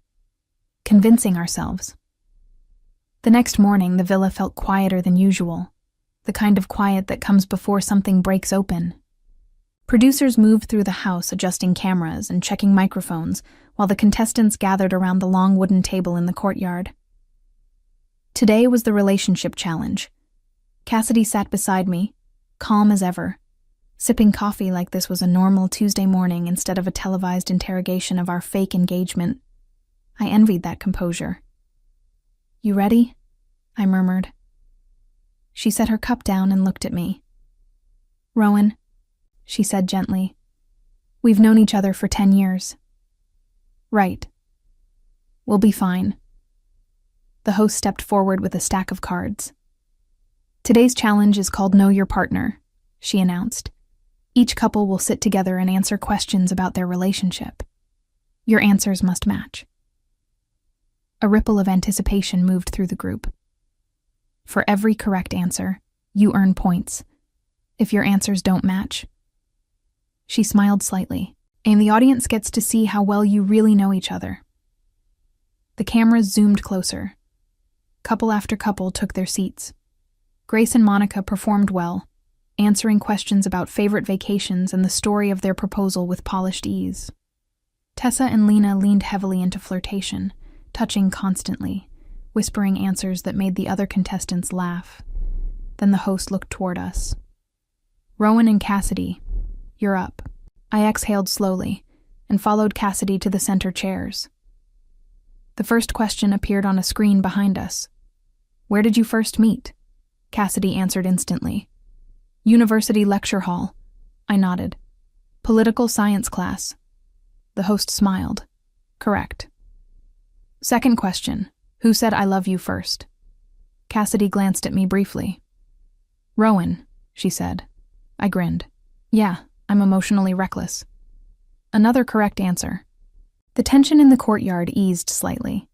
convincing ourselves. The next morning, the villa felt quieter than usual, the kind of quiet that comes before something breaks open. Producers moved through the house adjusting cameras and checking microphones, while the contestants gathered around the long wooden table in the courtyard. Today was the relationship challenge. Cassidy sat beside me, calm as ever, sipping coffee like this was a normal Tuesday morning instead of a televised interrogation of our fake engagement. I envied that composure. "You ready?" I murmured. She set her cup down and looked at me. "Rowan," she said gently, "we've known each other for 10 years. "Right. We'll be fine." The host stepped forward with a stack of cards. "Today's challenge is called Know Your Partner," she announced. "Each couple will sit together and answer questions about their relationship. Your answers must match." A ripple of anticipation moved through the group. For every correct answer, you earn points. If your answers don't match, she smiled slightly, and the audience gets to see how well you really know each other. The cameras zoomed closer. Couple after couple took their seats. Grace and Monica performed well, answering questions about favorite vacations and the story of their proposal with polished ease. Tessa and Lena leaned heavily into flirtation, touching constantly, whispering answers that made the other contestants laugh. Then the host looked toward us. "Rowan and Cassidy, you're up." I exhaled slowly and followed Cassidy to the center chairs. The first question appeared on a screen behind us. "Where did you first meet?" Cassidy answered instantly. "University lecture hall." I nodded. "Political science class." The host smiled. "Correct." Second question, "Who said I love you first?" Cassidy glanced at me briefly. "Rowan," she said. I grinned. "Yeah, I'm emotionally reckless." Another correct answer. The tension in the courtyard eased slightly.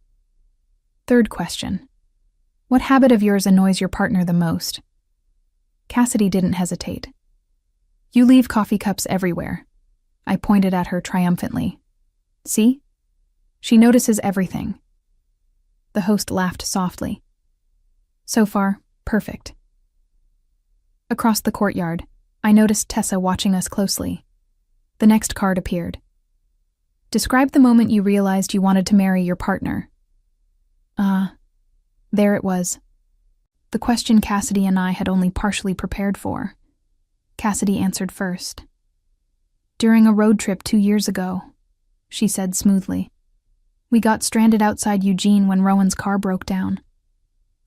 Third question, "What habit of yours annoys your partner the most?" Cassidy didn't hesitate. "You leave coffee cups everywhere." I pointed at her triumphantly. "See? She notices everything." The host laughed softly. "So far, perfect." Across the courtyard, I noticed Tessa watching us closely. The next card appeared. "Describe the moment you realized you wanted to marry your partner." There it was. The question Cassidy and I had only partially prepared for. Cassidy answered first. "During a road trip 2 years ago," she said smoothly. "We got stranded outside Eugene when Rowan's car broke down.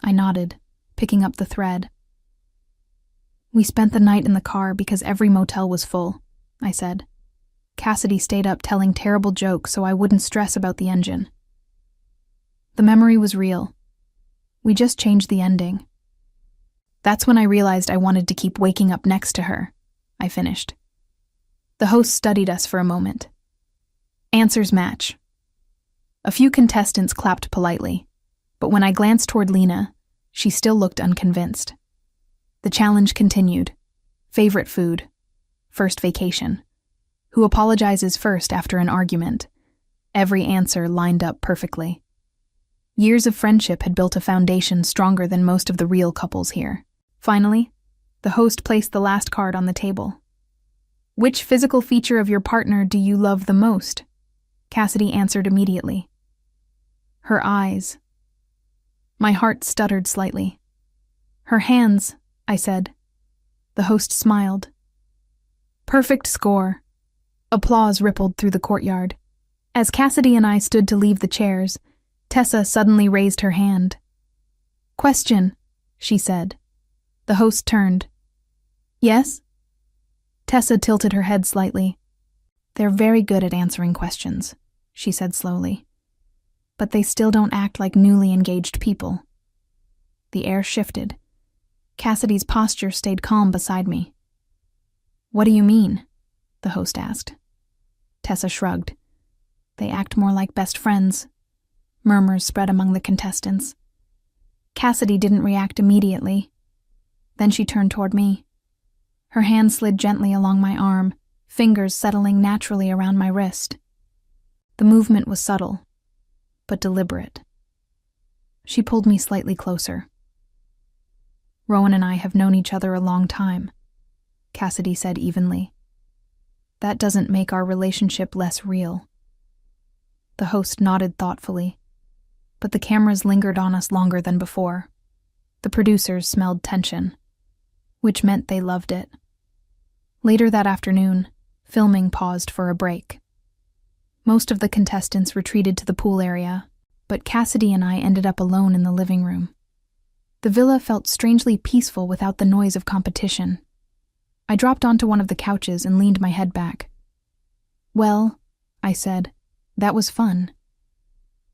I nodded, picking up the thread. We spent the night in the car because every motel was full, I said. Cassidy stayed up telling terrible jokes so I wouldn't stress about the engine. The memory was real. We just changed the ending. That's when I realized I wanted to keep waking up next to her, I finished. The host studied us for a moment. Answers match. A few contestants clapped politely, but when I glanced toward Lena, she still looked unconvinced. The challenge continued. Favorite food. First vacation. Who apologizes first after an argument? Every answer lined up perfectly. Years of friendship had built a foundation stronger than most of the real couples here. Finally, the host placed the last card on the table. Which physical feature of your partner do you love the most? Cassidy answered immediately. Her eyes. My heart stuttered slightly. Her hands, I said. The host smiled. Perfect score. Applause rippled through the courtyard. As Cassidy and I stood to leave the chairs, Tessa suddenly raised her hand. Question, she said. The host turned. Yes? Tessa tilted her head slightly. They're very good at answering questions, she said slowly. But they still don't act like newly engaged people. The air shifted. Cassidy's posture stayed calm beside me. What do you mean? The host asked. Tessa shrugged. They act more like best friends. Murmurs spread among the contestants. Cassidy didn't react immediately. Then she turned toward me. Her hand slid gently along my arm, fingers settling naturally around my wrist. The movement was subtle, but deliberate. She pulled me slightly closer. Rowan and I have known each other a long time, Cassidy said evenly. That doesn't make our relationship less real. The host nodded thoughtfully, but the cameras lingered on us longer than before. The producers smelled tension, which meant they loved it. Later that afternoon, filming paused for a break. Most of the contestants retreated to the pool area, but Cassidy and I ended up alone in the living room. The villa felt strangely peaceful without the noise of competition. I dropped onto one of the couches and leaned my head back. Well, I said, that was fun.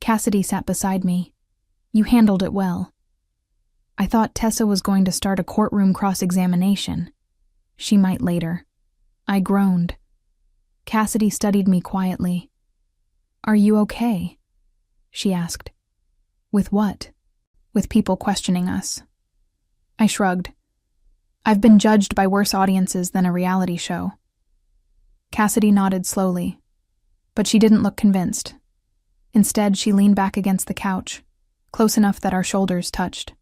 Cassidy sat beside me. You handled it well. I thought Tessa was going to start a courtroom cross-examination. She might later. I groaned. Cassidy studied me quietly. Are you okay? She asked. With what? With people questioning us. I shrugged. I've been judged by worse audiences than a reality show. Cassidy nodded slowly, but she didn't look convinced. Instead, she leaned back against the couch, close enough that our shoulders touched.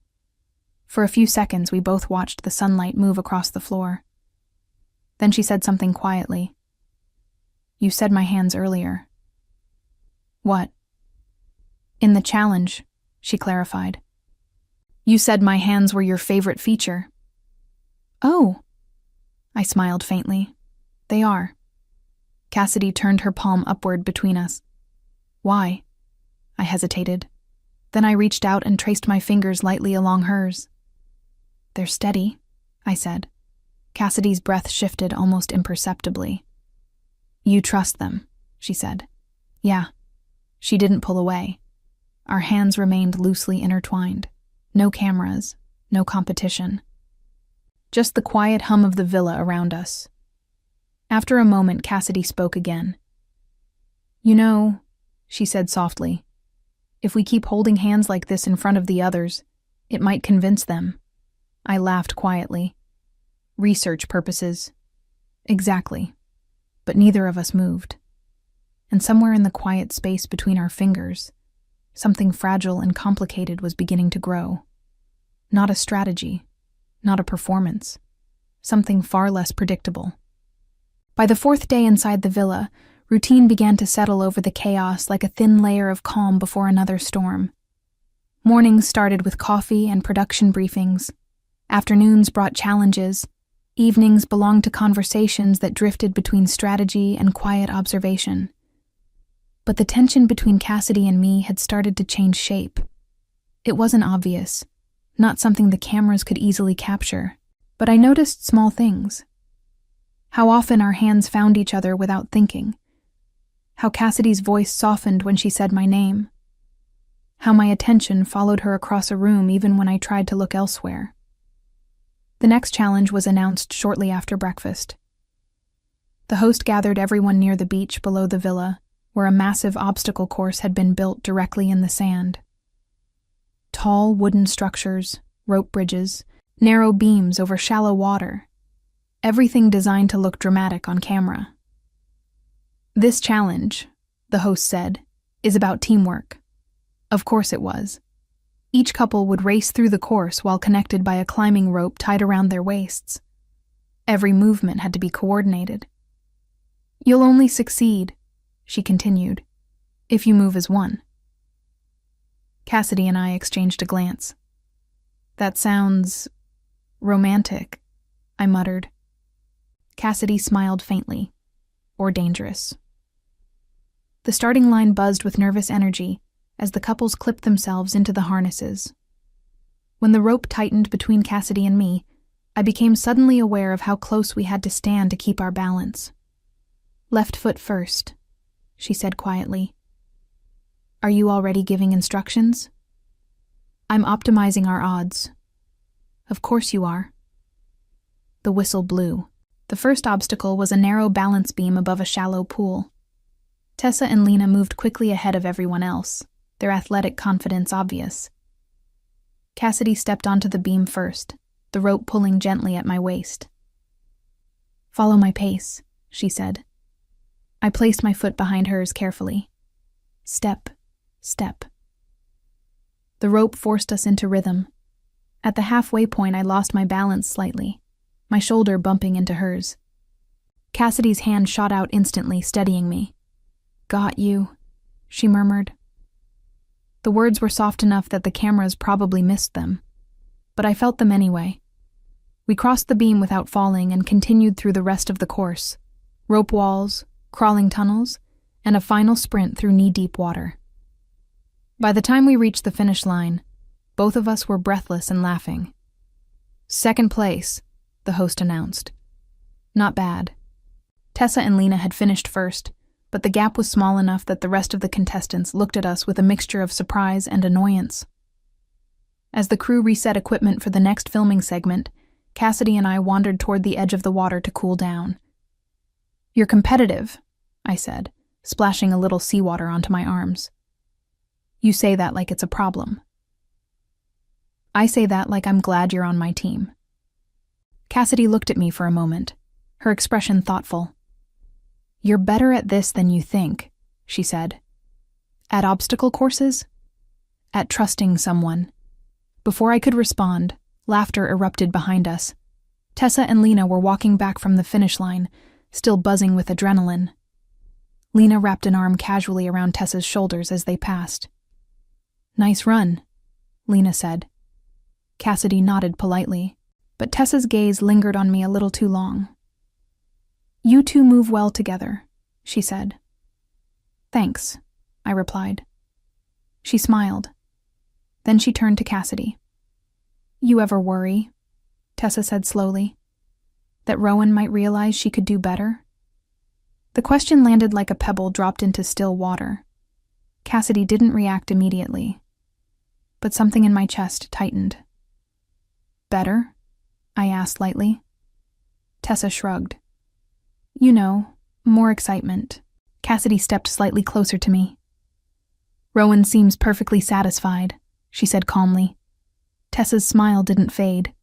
For a few seconds, we both watched the sunlight move across the floor. Then she said something quietly. You said my hands earlier. What? In the challenge, she clarified. You said my hands were your favorite feature. Oh, I smiled faintly. They are. Cassidy turned her palm upward between us. Why? I hesitated. Then I reached out and traced my fingers lightly along hers. They're steady, I said. Cassidy's breath shifted almost imperceptibly. You trust them, she said. Yeah. She didn't pull away. Our hands remained loosely intertwined. No cameras, no competition. Just the quiet hum of the villa around us. After a moment, Cassidy spoke again. You know, she said softly, if we keep holding hands like this in front of the others, it might convince them. I laughed quietly. Research purposes. Exactly. But neither of us moved. And somewhere in the quiet space between our fingers, something fragile and complicated was beginning to grow. Not a strategy, not a performance, something far less predictable. By the fourth day inside the villa, routine began to settle over the chaos like a thin layer of calm before another storm. Mornings started with coffee and production briefings. Afternoons brought challenges. Evenings belonged to conversations that drifted between strategy and quiet observation. But the tension between Cassidy and me had started to change shape. It wasn't obvious, not something the cameras could easily capture, but I noticed small things. How often our hands found each other without thinking. How Cassidy's voice softened when she said my name. How my attention followed her across a room even when I tried to look elsewhere. The next challenge was announced shortly after breakfast. The host gathered everyone near the beach below the villa, where a massive obstacle course had been built directly in the sand. Tall wooden structures, rope bridges, narrow beams over shallow water, everything designed to look dramatic on camera. This challenge, the host said, is about teamwork. Of course it was. Each couple would race through the course while connected by a climbing rope tied around their waists. Every movement had to be coordinated. You'll only succeed, she continued, if you move as one. Cassidy and I exchanged a glance. That sounds romantic, I muttered. Cassidy smiled faintly. Or dangerous. The starting line buzzed with nervous energy as the couples clipped themselves into the harnesses. When the rope tightened between Cassidy and me, I became suddenly aware of how close we had to stand to keep our balance. Left foot first, she said quietly. Are you already giving instructions? I'm optimizing our odds. Of course you are. The whistle blew. The first obstacle was a narrow balance beam above a shallow pool. Tessa and Lena moved quickly ahead of everyone else, their athletic confidence obvious. Cassidy stepped onto the beam first, the rope pulling gently at my waist. Follow my pace, she said. I placed my foot behind hers carefully. Step, step. The rope forced us into rhythm. At the halfway point, I lost my balance slightly, my shoulder bumping into hers. Cassidy's hand shot out instantly, steadying me. Got you, she murmured. The words were soft enough that the cameras probably missed them, but I felt them anyway. We crossed the beam without falling and continued through the rest of the course. Rope walls, crawling tunnels, and a final sprint through knee-deep water. By the time we reached the finish line, both of us were breathless and laughing. Second place, the host announced. Not bad. Tessa and Lena had finished first, but the gap was small enough that the rest of the contestants looked at us with a mixture of surprise and annoyance. As the crew reset equipment for the next filming segment, Cassidy and I wandered toward the edge of the water to cool down. You're competitive, I said, splashing a little seawater onto my arms. You say that like it's a problem. I say that like I'm glad you're on my team. Cassidy looked at me for a moment, her expression thoughtful. You're better at this than you think, she said. At obstacle courses? At trusting someone. Before I could respond, laughter erupted behind us. Tessa and Lena were walking back from the finish line, still buzzing with adrenaline. Lena wrapped an arm casually around Tessa's shoulders as they passed. Nice run, Lena said. Cassidy nodded politely, but Tessa's gaze lingered on me a little too long. You two move well together, she said. Thanks, I replied. She smiled. Then she turned to Cassidy. You ever worry, Tessa said slowly, that Rowan might realize she could do better? The question landed like a pebble dropped into still water. Cassidy didn't react immediately, but something in my chest tightened. Better? I asked lightly. Tessa shrugged. You know, more excitement. Cassidy stepped slightly closer to me. Rowan seems perfectly satisfied, she said calmly. Tessa's smile didn't fade.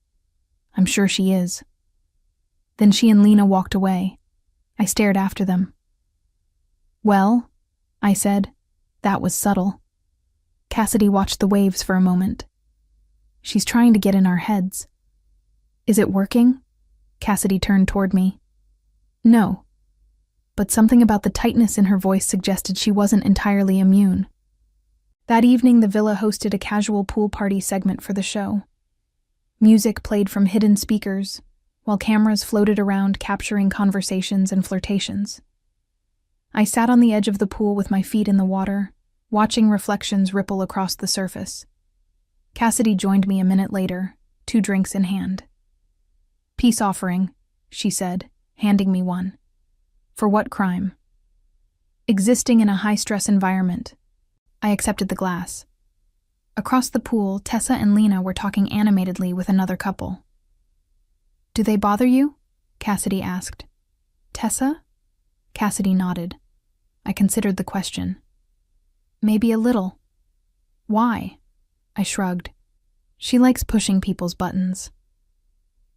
I'm sure she is. Then she and Lena walked away. I stared after them. Well, I said. That was subtle. Cassidy watched the waves for a moment. She's trying to get in our heads. Is it working? Cassidy turned toward me. No. But something about the tightness in her voice suggested she wasn't entirely immune. That evening, the villa hosted a casual pool party segment for the show. Music played from hidden speakers, while cameras floated around capturing conversations and flirtations. I sat on the edge of the pool with my feet in the water, watching reflections ripple across the surface. Cassidy joined me a minute later, 2 drinks in hand. "Peace offering," she said, handing me one. "For what crime?" "Existing in a high-stress environment." I accepted the glass. Across the pool, Tessa and Lena were talking animatedly with another couple. "Do they bother you?" Cassidy asked. "Tessa?" Cassidy nodded. I considered the question. "Maybe a little." "Why?" I shrugged. "She likes pushing people's buttons."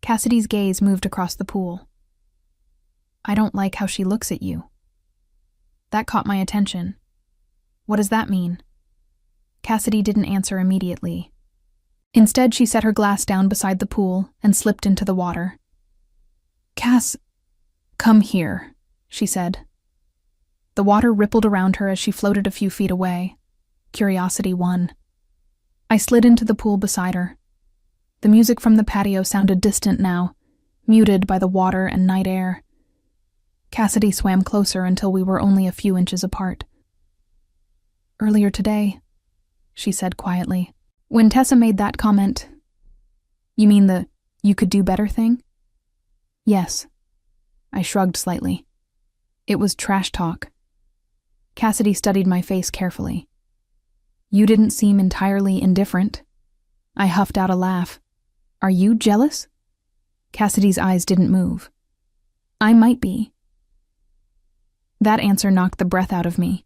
Cassidy's gaze moved across the pool. "I don't like how she looks at you." That caught my attention. "What does that mean?" Cassidy didn't answer immediately. Instead, she set her glass down beside the pool and slipped into the water. "Cass, come here," she said. The water rippled around her as she floated a few feet away. Curiosity won. I slid into the pool beside her. The music from the patio sounded distant now, muted by the water and night air. Cassidy swam closer until we were only a few inches apart. "Earlier today," she said quietly. When Tessa made that comment, "You mean the 'you could do better' thing?" "Yes." I shrugged slightly. It was trash talk. Cassidy studied my face carefully. "You didn't seem entirely indifferent." I huffed out a laugh. "Are you jealous?" Cassidy's eyes didn't move. "I might be." That answer knocked the breath out of me.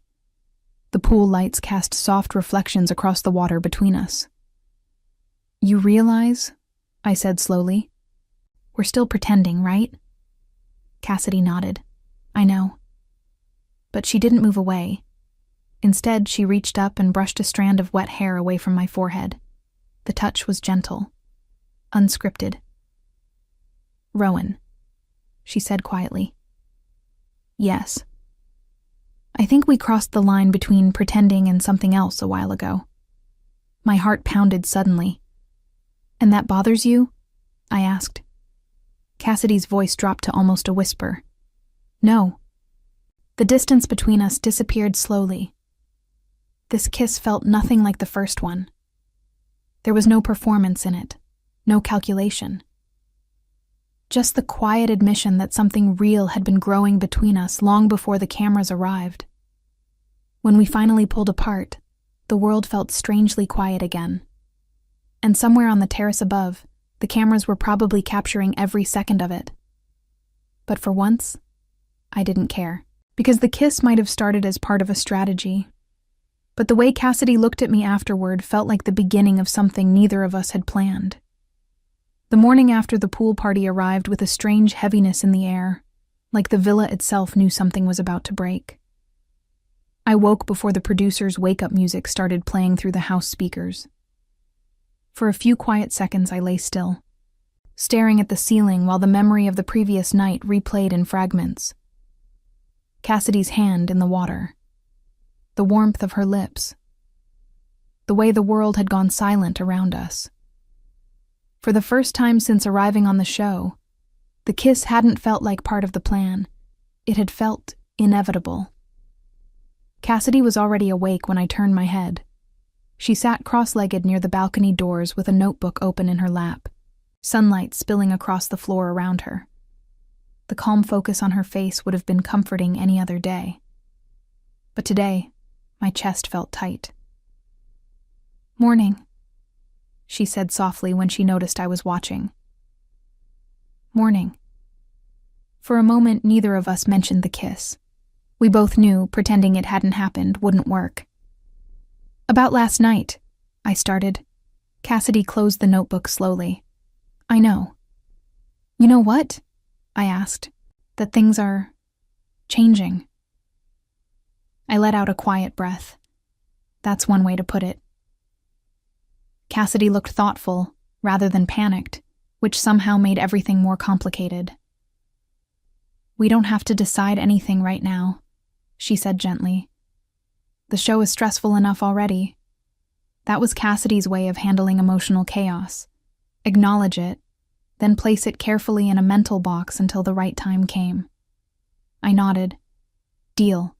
The pool lights cast soft reflections across the water between us. "You realize," I said slowly, "we're still pretending, right?" Cassidy nodded. "I know." But she didn't move away. Instead, she reached up and brushed a strand of wet hair away from my forehead. The touch was gentle, unscripted. "Rowan," she said quietly. "Yes." I think we crossed the line between pretending and something else a while ago. My heart pounded suddenly. "And that bothers you?" I asked. Cassidy's voice dropped to almost a whisper. "No." The distance between us disappeared slowly. This kiss felt nothing like the first one. There was no performance in it, no calculation. Just the quiet admission that something real had been growing between us long before the cameras arrived. When we finally pulled apart, the world felt strangely quiet again. And somewhere on the terrace above, the cameras were probably capturing every second of it. But for once, I didn't care. Because the kiss might have started as part of a strategy. But the way Cassidy looked at me afterward felt like the beginning of something neither of us had planned. The morning after the pool party arrived with a strange heaviness in the air, like the villa itself knew something was about to break. I woke before the producer's wake-up music started playing through the house speakers. For a few quiet seconds I lay still, staring at the ceiling while the memory of the previous night replayed in fragments. Cassidy's hand in the water, the warmth of her lips, the way the world had gone silent around us. For the first time since arriving on the show, the kiss hadn't felt like part of the plan. It had felt inevitable. Cassidy was already awake when I turned my head. She sat cross-legged near the balcony doors with a notebook open in her lap, sunlight spilling across the floor around her. The calm focus on her face would have been comforting any other day. But today, my chest felt tight. "Morning," she said softly when she noticed I was watching. "Morning." For a moment, neither of us mentioned the kiss. We both knew pretending it hadn't happened wouldn't work. "About last night," I started. Cassidy closed the notebook slowly. "I know." "You know what?" I asked. "That things are changing." I let out a quiet breath. That's one way to put it. Cassidy looked thoughtful, rather than panicked, which somehow made everything more complicated. "We don't have to decide anything right now," she said gently. "The show is stressful enough already." That was Cassidy's way of handling emotional chaos. Acknowledge it, then place it carefully in a mental box until the right time came. I nodded. "Deal."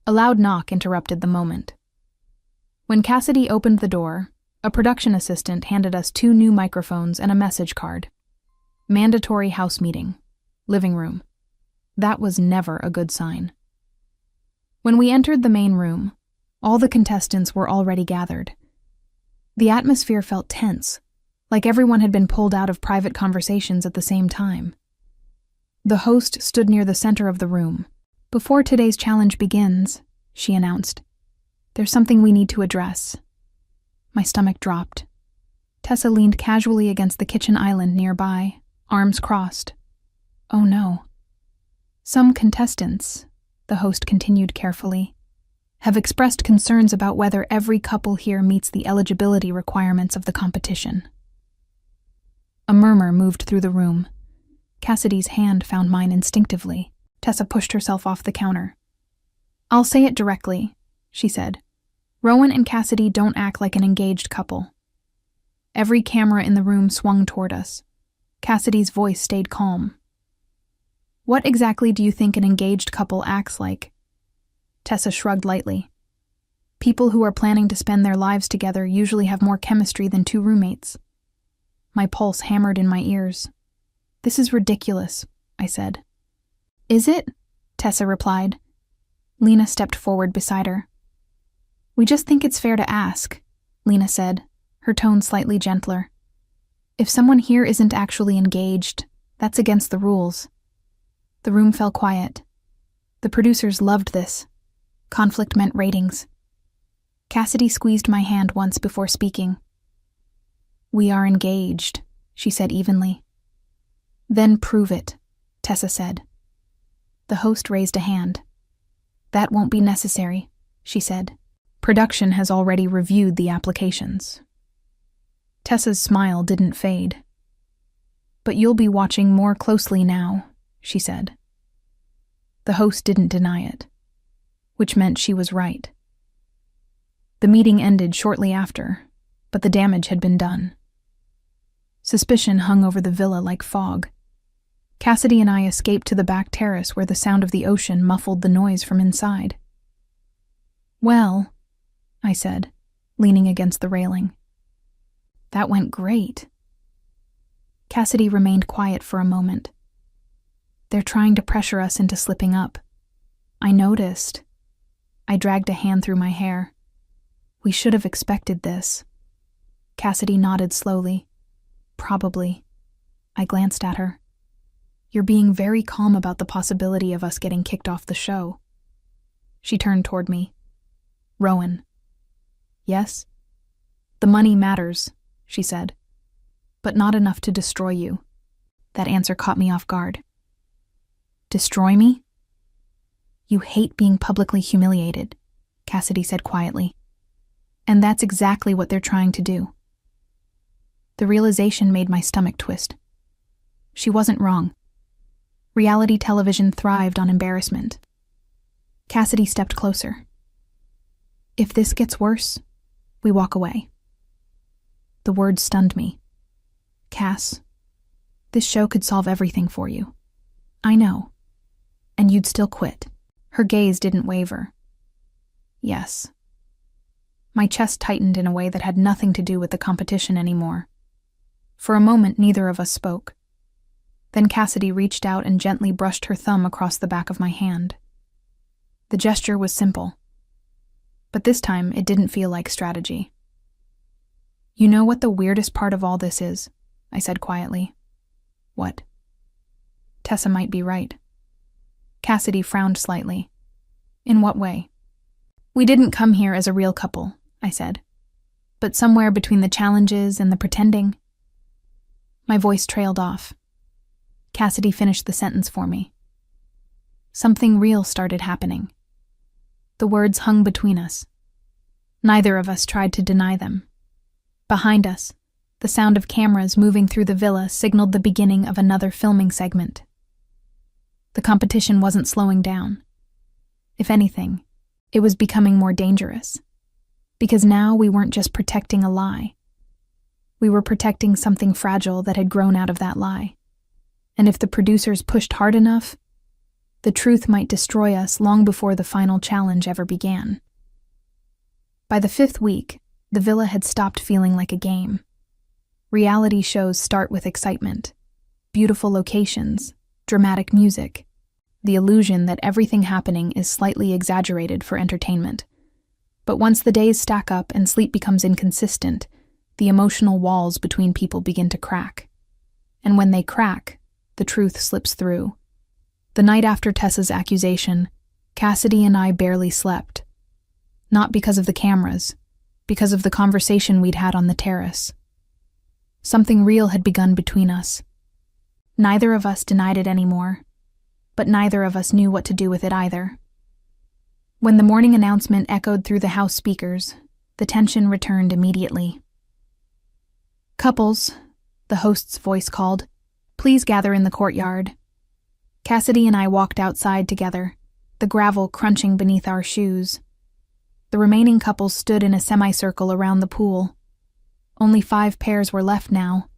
A loud knock interrupted the moment. When Cassidy opened the door, A production assistant handed us 2 new microphones and a message card. Mandatory house meeting. Living room. That was never a good sign. When we entered the main room, all the contestants were already gathered. The atmosphere felt tense, like everyone had been pulled out of private conversations at the same time. The host stood near the center of the room. "Before today's challenge begins," she announced, "there's something we need to address." My stomach dropped. Tessa leaned casually against the kitchen island nearby, arms crossed. "Oh no." "Some contestants," the host continued carefully, "have expressed concerns about whether every couple here meets the eligibility requirements of the competition." A murmur moved through the room. Cassidy's hand found mine instinctively. Tessa pushed herself off the counter. "I'll say it directly," she said. "Rowan and Cassidy don't act like an engaged couple." Every camera in the room swung toward us. Cassidy's voice stayed calm. "What exactly do you think an engaged couple acts like?" Tessa shrugged lightly. "People who are planning to spend their lives together usually have more chemistry than 2 roommates." My pulse hammered in my ears. "This is ridiculous," I said. "Is it?" Tessa replied. Lena stepped forward beside her. "We just think it's fair to ask," Lena said, her tone slightly gentler. "If someone here isn't actually engaged, that's against the rules." The room fell quiet. The producers loved this. Conflict meant ratings. Cassidy squeezed my hand once before speaking. "We are engaged," she said evenly. "Then prove it," Tessa said. The host raised a hand. "That won't be necessary," she said. "Production has already reviewed the applications." Tessa's smile didn't fade. "But you'll be watching more closely now," she said. The host didn't deny it, which meant she was right. The meeting ended shortly after, but the damage had been done. Suspicion hung over the villa like fog. Cassidy and I escaped to the back terrace where the sound of the ocean muffled the noise from inside. "Well," I said, leaning against the railing. "That went great." Cassidy remained quiet for a moment. "They're trying to pressure us into slipping up. I noticed." I dragged a hand through my hair. "We should have expected this." Cassidy nodded slowly. "Probably." I glanced at her. "You're being very calm about the possibility of us getting kicked off the show." She turned toward me. "Rowan." "Yes?" "The money matters," she said. "But not enough to destroy you." That answer caught me off guard. "Destroy me?" "You hate being publicly humiliated," Cassidy said quietly. "And that's exactly what they're trying to do." The realization made my stomach twist. She wasn't wrong. Reality television thrived on embarrassment. Cassidy stepped closer. "If this gets worse, we walk away." The words stunned me. "Cass, this show could solve everything for you." "I know. And you'd still quit." Her gaze didn't waver. "Yes." My chest tightened in a way that had nothing to do with the competition anymore. For a moment, neither of us spoke. Then Cassidy reached out and gently brushed her thumb across the back of my hand. The gesture was simple. But this time, it didn't feel like strategy. "You know what the weirdest part of all this is?" I said quietly. "What?" Tessa might be right. Cassidy frowned slightly. "In what way?" "We didn't come here as a real couple," I said. "But somewhere between the challenges and the pretending." My voice trailed off. Cassidy finished the sentence for me. Something real started happening. The words hung between us. Neither of us tried to deny them. Behind us, the sound of cameras moving through the villa signaled the beginning of another filming segment. The competition wasn't slowing down. If anything, it was becoming more dangerous. Because now we weren't just protecting a lie. We were protecting something fragile that had grown out of that lie. And if the producers pushed hard enough, the truth might destroy us long before the final challenge ever began. By the 5th week, The villa had stopped feeling like a game. Reality shows start with excitement, beautiful locations, dramatic music, the illusion that everything happening is slightly exaggerated for entertainment. But once the days stack up and sleep becomes inconsistent, the emotional walls between people begin to crack. And when they crack, the truth slips through. The night after Tessa's accusation, Cassidy and I barely slept. Not because of the cameras, because of the conversation we'd had on the terrace. Something real had begun between us. Neither of us denied it anymore, but neither of us knew what to do with it either. When the morning announcement echoed through the house speakers, the tension returned immediately. "Couples," the host's voice called, "please gather in the courtyard." Cassidy and I walked outside together, the gravel crunching beneath our shoes. The remaining couples stood in a semicircle around the pool. Only 5 pairs were left now.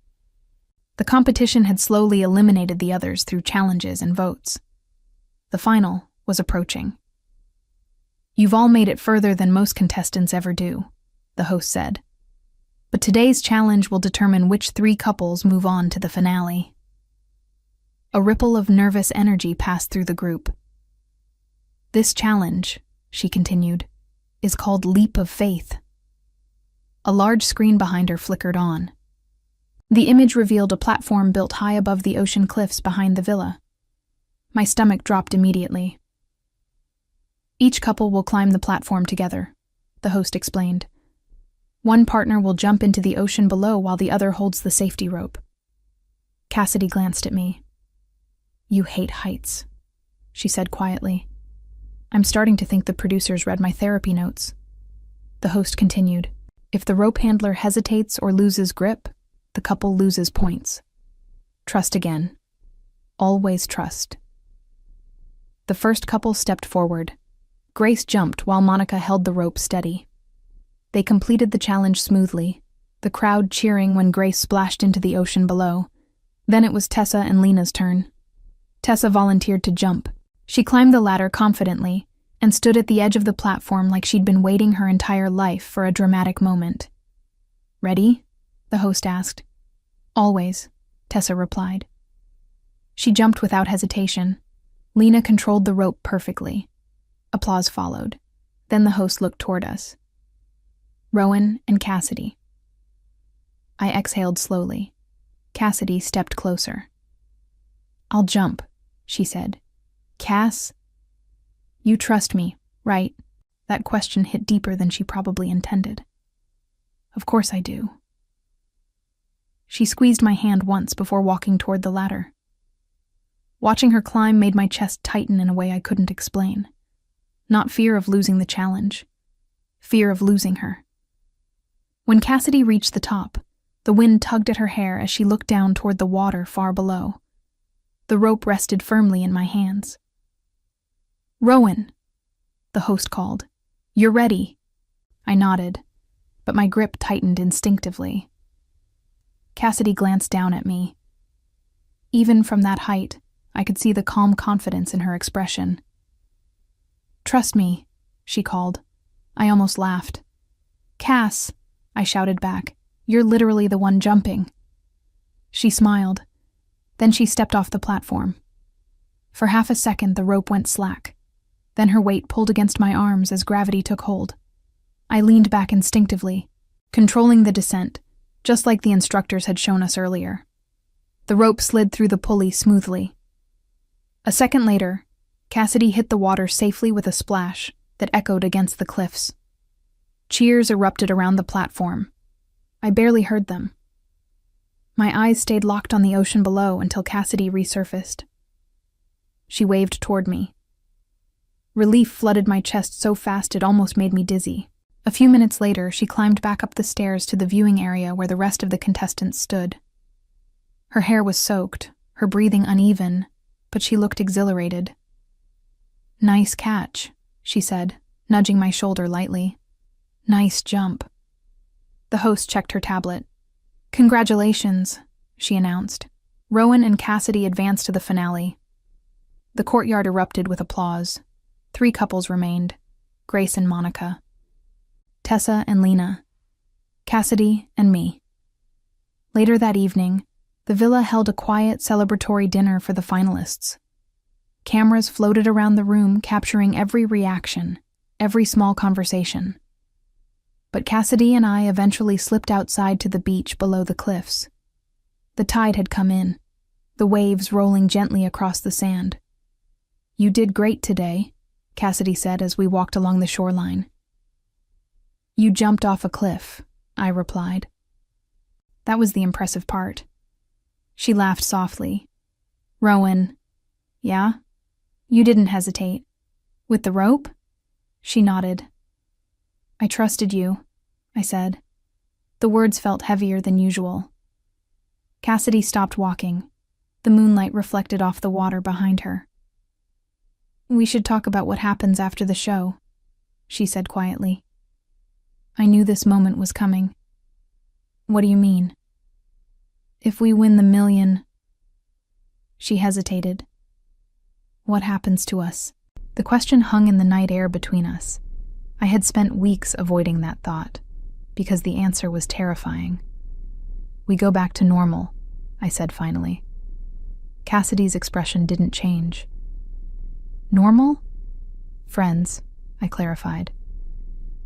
The competition had slowly eliminated the others through challenges and votes. The final was approaching. "You've all made it further than most contestants ever do," the host said. "But today's challenge will determine which 3 couples move on to the finale." A ripple of nervous energy passed through the group. "This challenge," she continued, "is called Leap of Faith." A large screen behind her flickered on. The image revealed a platform built high above the ocean cliffs behind the villa. My stomach dropped immediately. "Each couple will climb the platform together," the host explained. "One partner will jump into the ocean below while the other holds the safety rope." Cassidy glanced at me. "You hate heights," she said quietly. "I'm starting to think the producers read my therapy notes." The host continued. "If the rope handler hesitates or loses grip, the couple loses points. Trust again. Always trust." The first couple stepped forward. Grace jumped while Monica held the rope steady. They completed the challenge smoothly, the crowd cheering when Grace splashed into the ocean below. Then it was Tessa and Lena's turn. Tessa volunteered to jump. She climbed the ladder confidently and stood at the edge of the platform like she'd been waiting her entire life for a dramatic moment. "Ready?" the host asked. "Always," Tessa replied. She jumped without hesitation. Lena controlled the rope perfectly. Applause followed. Then the host looked toward us. "Rowan and Cassidy." I exhaled slowly. Cassidy stepped closer. "I'll jump," she said. "Cass?" "You trust me, right?" That question hit deeper than she probably intended. "Of course I do." She squeezed my hand once before walking toward the ladder. Watching her climb made my chest tighten in a way I couldn't explain. Not fear of losing the challenge. Fear of losing her. When Cassidy reached the top, the wind tugged at her hair as she looked down toward the water far below. The rope rested firmly in my hands. "Rowan," the host called. "You're ready." I nodded, but my grip tightened instinctively. Cassidy glanced down at me. Even from that height, I could see the calm confidence in her expression. "Trust me," she called. I almost laughed. "Cass," I shouted back, "you're literally the one jumping." She smiled. Then she stepped off the platform. For half a second, the rope went slack. Then her weight pulled against my arms as gravity took hold. I leaned back instinctively, controlling the descent, just like the instructors had shown us earlier. The rope slid through the pulley smoothly. A second later, Cassidy hit the water safely with a splash that echoed against the cliffs. Cheers erupted around the platform. I barely heard them. My eyes stayed locked on the ocean below until Cassidy resurfaced. She waved toward me. Relief flooded my chest so fast it almost made me dizzy. A few minutes later, she climbed back up the stairs to the viewing area where the rest of the contestants stood. Her hair was soaked, her breathing uneven, but she looked exhilarated. "Nice catch," she said, nudging my shoulder lightly. "Nice jump." The host checked her tablet. "Congratulations," she announced. Rowan and Cassidy advanced to the finale. The courtyard erupted with applause. 3 couples remained, Grace and Monica. Tessa and Lena. Cassidy and me. Later that evening, the villa held a quiet celebratory dinner for the finalists. Cameras floated around the room, capturing every reaction, every small conversation. But Cassidy and I eventually slipped outside to the beach below the cliffs. The tide had come in, the waves rolling gently across the sand. "You did great today," Cassidy said as we walked along the shoreline. "You jumped off a cliff," I replied. That was the impressive part. She laughed softly. "Rowan, yeah? You didn't hesitate. With the rope?" She nodded. "I trusted you," I said. The words felt heavier than usual. Cassidy stopped walking. The moonlight reflected off the water behind her. "We should talk about what happens after the show," she said quietly. I knew this moment was coming. "What do you mean?" "If we win the $1,000,000... She hesitated. "What happens to us?" The question hung in the night air between us. I had spent weeks avoiding that thought, because the answer was terrifying. "We go back to normal," I said finally. Cassidy's expression didn't change. "Normal?" "Friends," I clarified.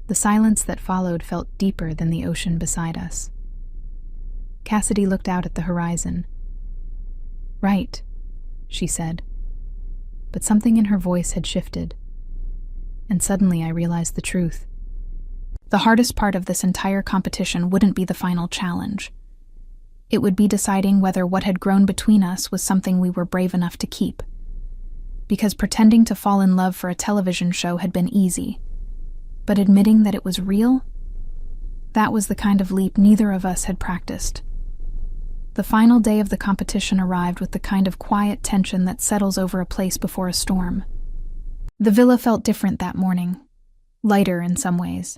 The silence that followed felt deeper than the ocean beside us. Cassidy looked out at the horizon. "Right," she said. But something in her voice had shifted. And suddenly I realized the truth. The hardest part of this entire competition wouldn't be the final challenge. It would be deciding whether what had grown between us was something we were brave enough to keep. Because pretending to fall in love for a television show had been easy. But admitting that it was real? That was the kind of leap neither of us had practiced. The final day of the competition arrived with the kind of quiet tension that settles over a place before a storm. The villa felt different that morning. Lighter in some ways,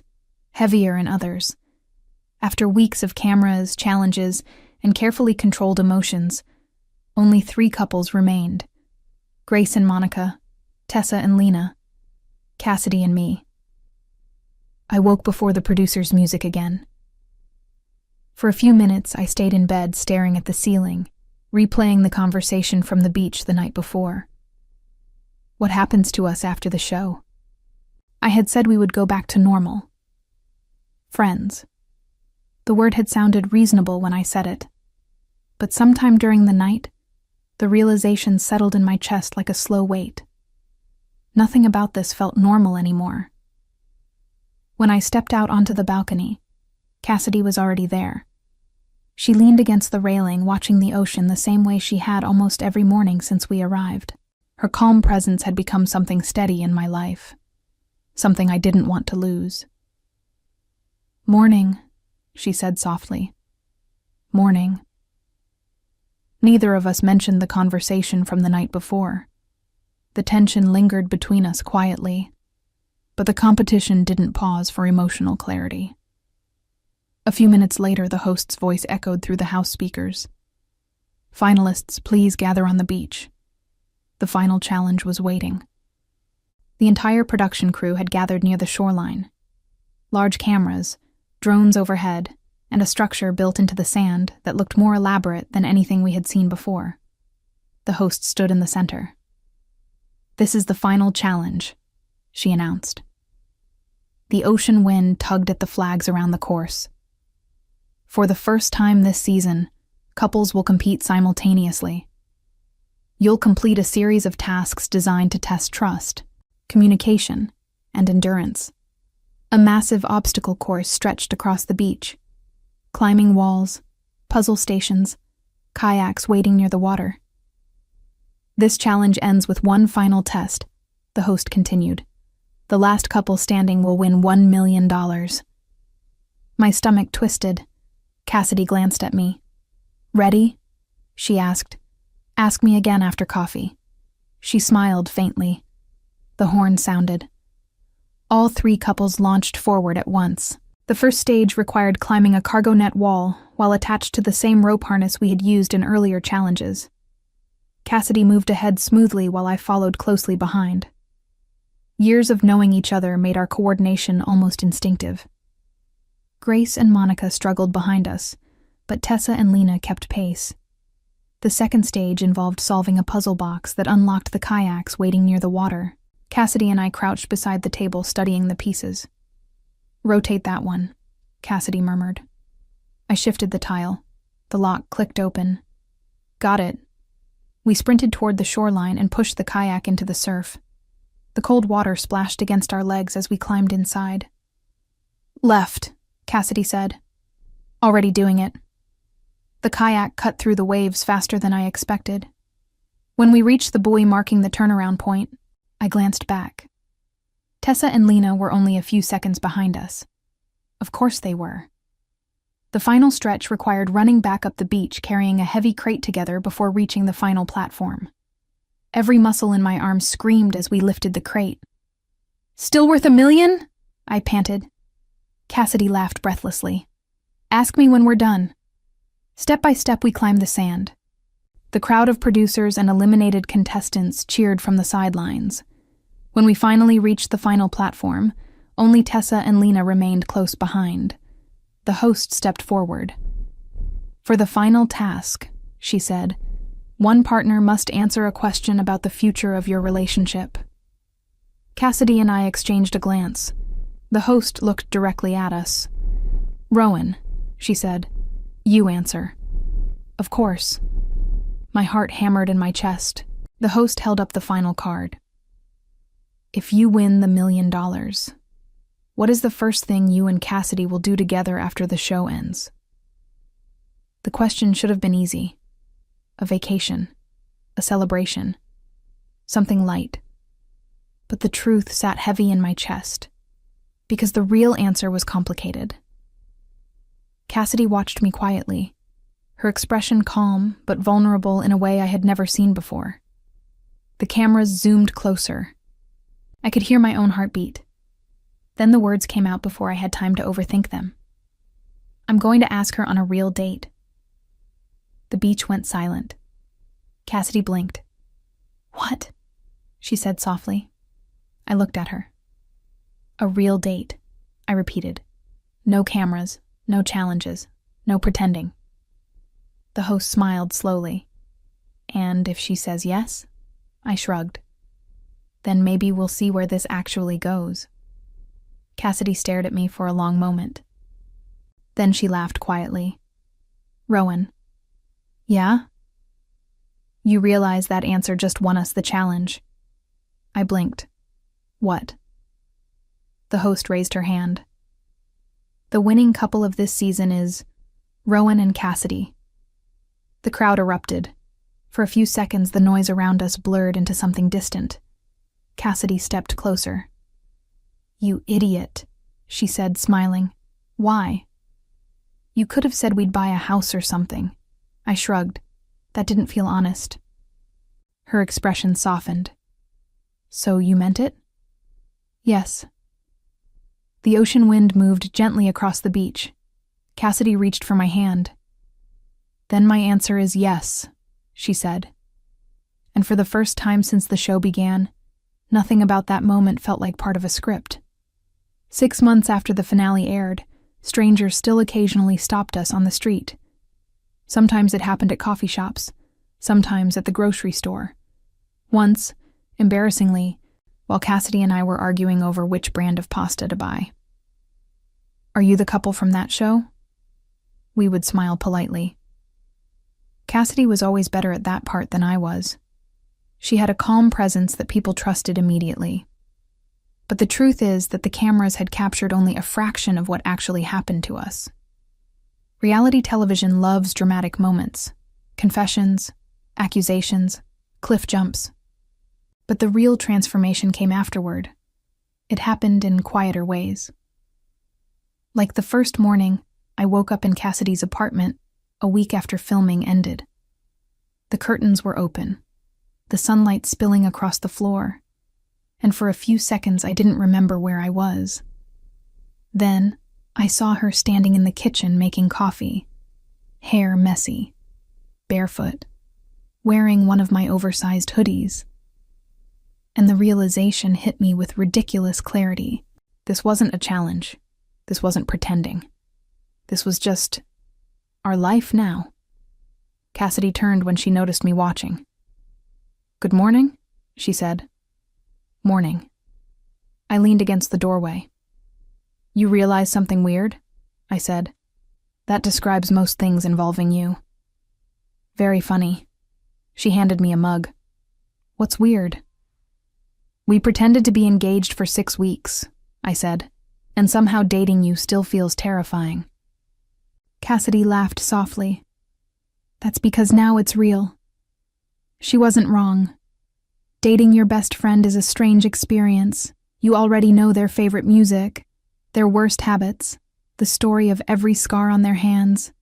heavier in others. After weeks of cameras, challenges, and carefully controlled emotions, only 3 couples remained. Grace and Monica, Tessa and Lena, Cassidy and me. I woke before the producer's music again. For a few minutes, I stayed in bed staring at the ceiling, replaying the conversation from the beach the night before. What happens to us after the show? I had said we would go back to normal. Friends. The word had sounded reasonable when I said it. But sometime during the night, the realization settled in my chest like a slow weight. Nothing about this felt normal anymore. When I stepped out onto the balcony, Cassidy was already there. She leaned against the railing, watching the ocean the same way she had almost every morning since we arrived. Her calm presence had become something steady in my life, something I didn't want to lose. "Morning," she said softly. "Morning." Neither of us mentioned the conversation from the night before. The tension lingered between us quietly, but the competition didn't pause for emotional clarity. A few minutes later, the host's voice echoed through the house speakers. "Finalists, please gather on the beach." The final challenge was waiting. The entire production crew had gathered near the shoreline. Large cameras, drones overhead, and a structure built into the sand that looked more elaborate than anything we had seen before. The host stood in the center. "This is the final challenge," she announced. The ocean wind tugged at the flags around the course. For the first time this season, couples will compete simultaneously. You'll complete a series of tasks designed to test trust, communication, and endurance. A massive obstacle course stretched across the beach. Climbing walls, puzzle stations, kayaks waiting near the water. This challenge ends with one final test, the host continued. The last couple standing will win $1 million. My stomach twisted. Cassidy glanced at me. "Ready?" she asked. "Ask me again after coffee." She smiled faintly. The horn sounded. All 3 couples launched forward at once. The first stage required climbing a cargo net wall while attached to the same rope harness we had used in earlier challenges. Cassidy moved ahead smoothly while I followed closely behind. Years of knowing each other made our coordination almost instinctive. Grace and Monica struggled behind us, but Tessa and Lena kept pace. The second stage involved solving a puzzle box that unlocked the kayaks waiting near the water. Cassidy and I crouched beside the table studying the pieces. "Rotate that one," Cassidy murmured. I shifted the tile. The lock clicked open. "Got it." We sprinted toward the shoreline and pushed the kayak into the surf. The cold water splashed against our legs as we climbed inside. "Left," Cassidy said. "Already doing it." The kayak cut through the waves faster than I expected. When we reached the buoy marking the turnaround point, I glanced back. Tessa and Lena were only a few seconds behind us. Of course they were. The final stretch required running back up the beach carrying a heavy crate together before reaching the final platform. Every muscle in my arm screamed as we lifted the crate. "Still worth $1 million?" I panted. Cassidy laughed breathlessly. "Ask me when we're done." Step by step we climbed the sand. The crowd of producers and eliminated contestants cheered from the sidelines. When we finally reached the final platform, only Tessa and Lena remained close behind. The host stepped forward. "For the final task," she said, "one partner must answer a question about the future of your relationship." Cassidy and I exchanged a glance. The host looked directly at us. "Rowan," she said, "you answer." "Of course." My heart hammered in my chest. The host held up the final card. "If you win the $1 million, what is the first thing you and Cassidy will do together after the show ends?" The question should have been easy. A vacation. A celebration. Something light. But the truth sat heavy in my chest, because the real answer was complicated. Cassidy watched me quietly, her expression calm but vulnerable in a way I had never seen before. The cameras zoomed closer. I could hear my own heartbeat. Then the words came out before I had time to overthink them. "I'm going to ask her on a real date." The beach went silent. Cassidy blinked. "What?" she said softly. I looked at her. "A real date," I repeated. "No cameras, no challenges, no pretending." The host smiled slowly. "And if she says yes?" I shrugged. "Then maybe we'll see where this actually goes." Cassidy stared at me for a long moment. Then she laughed quietly. "Rowan." "Yeah?" "You realize that answer just won us the challenge." I blinked. "What?" The host raised her hand. "The winning couple of this season is Rowan and Cassidy." The crowd erupted. For a few seconds, the noise around us blurred into something distant. Cassidy stepped closer. "You idiot," she said, smiling. "Why?" "You could have said we'd buy a house or something." I shrugged. That didn't feel honest. Her expression softened. "So you meant it?" "Yes." The ocean wind moved gently across the beach. Cassidy reached for my hand. "Then my answer is yes," she said. And for the first time since the show began, nothing about that moment felt like part of a script. 6 months after the finale aired, strangers still occasionally stopped us on the street. Sometimes it happened at coffee shops, sometimes at the grocery store. Once, embarrassingly, while Cassidy and I were arguing over which brand of pasta to buy. "Are you the couple from that show?" We would smile politely. Cassidy was always better at that part than I was. She had a calm presence that people trusted immediately. But the truth is that the cameras had captured only a fraction of what actually happened to us. Reality television loves dramatic moments, confessions, accusations, cliff jumps. But the real transformation came afterward. It happened in quieter ways. Like the first morning, I woke up in Cassidy's apartment a week after filming ended. The curtains were open, the sunlight spilling across the floor, and for a few seconds I didn't remember where I was. Then, I saw her standing in the kitchen making coffee, hair messy, barefoot, wearing one of my oversized hoodies. And the realization hit me with ridiculous clarity. This wasn't a challenge. This wasn't pretending. This was just our life now. Cassidy turned when she noticed me watching. "Good morning," she said. "Morning." I leaned against the doorway. "You realize something weird?" I said. "That describes most things involving you." "Very funny." She handed me a mug. "What's weird?" "We pretended to be engaged for 6 weeks," I said, "and somehow dating you still feels terrifying." Cassidy laughed softly. "That's because now it's real." She wasn't wrong. Dating your best friend is a strange experience. You already know their favorite music, their worst habits, the story of every scar on their hands.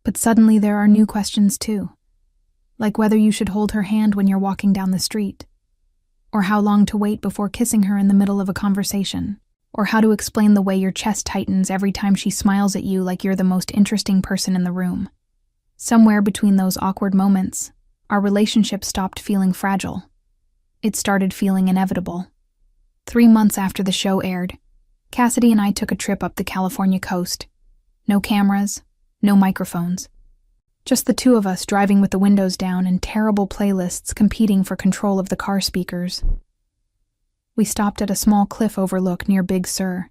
But suddenly there are new questions too, like whether you should hold her hand when you're walking down the street, or how long to wait before kissing her in the middle of a conversation, or how to explain the way your chest tightens every time she smiles at you like you're the most interesting person in the room. Somewhere between those awkward moments, our relationship stopped feeling fragile. It started feeling inevitable. 3 months after the show aired, Cassidy and I took a trip up the California coast. No cameras, no microphones. Just the two of us driving with the windows down and terrible playlists competing for control of the car speakers. We stopped at a small cliff overlook near Big Sur.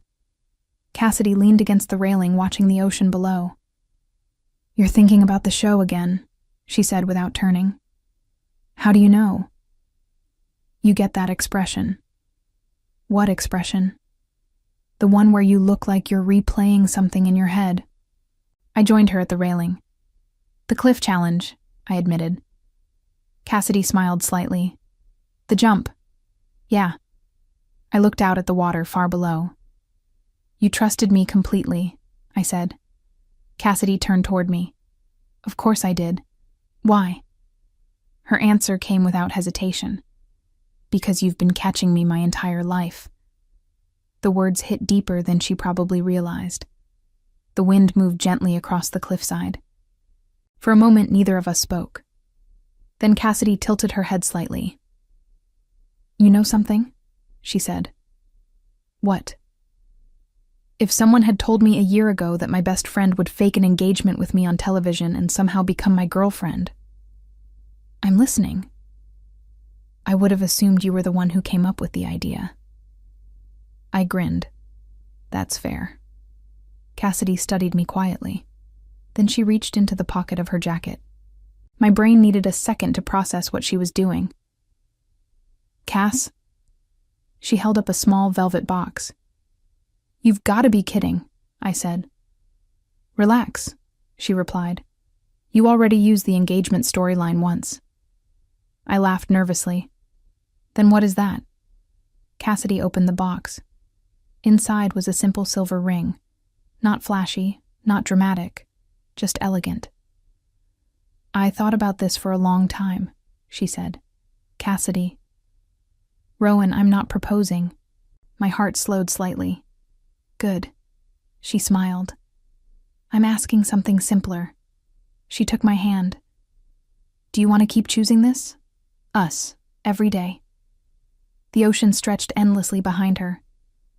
Cassidy leaned against the railing watching the ocean below. "You're thinking about the show again," she said without turning. "How do you know?" "You get that expression." "What expression?" "The one where you look like you're replaying something in your head." I joined her at the railing. "The cliff challenge," I admitted. Cassidy smiled slightly. "The jump." "Yeah." I looked out at the water far below. "You trusted me completely," I said. Cassidy turned toward me. "Of course I did." "Why?" Her answer came without hesitation. "Because you've been catching me my entire life." The words hit deeper than she probably realized. The wind moved gently across the cliffside. For a moment, neither of us spoke. Then Cassidy tilted her head slightly. "You know something?" she said. "What?" "If someone had told me a year ago that my best friend would fake an engagement with me on television and somehow become my girlfriend." "I'm listening." "I would have assumed you were the one who came up with the idea." I grinned. "That's fair." Cassidy studied me quietly. Then she reached into the pocket of her jacket. My brain needed a second to process what she was doing. "Cass?" She held up a small velvet box. "You've got to be kidding," I said. "Relax," she replied. "You already used the engagement storyline once." I laughed nervously. "Then what is that?" Cassidy opened the box. Inside was a simple silver ring. Not flashy, not dramatic, just elegant. "I thought about this for a long time," she said. "Cassidy." "Rowan, I'm not proposing." My heart slowed slightly. "Good." She smiled. "I'm asking something simpler." She took my hand. "Do you want to keep choosing this? Us, every day." The ocean stretched endlessly behind her,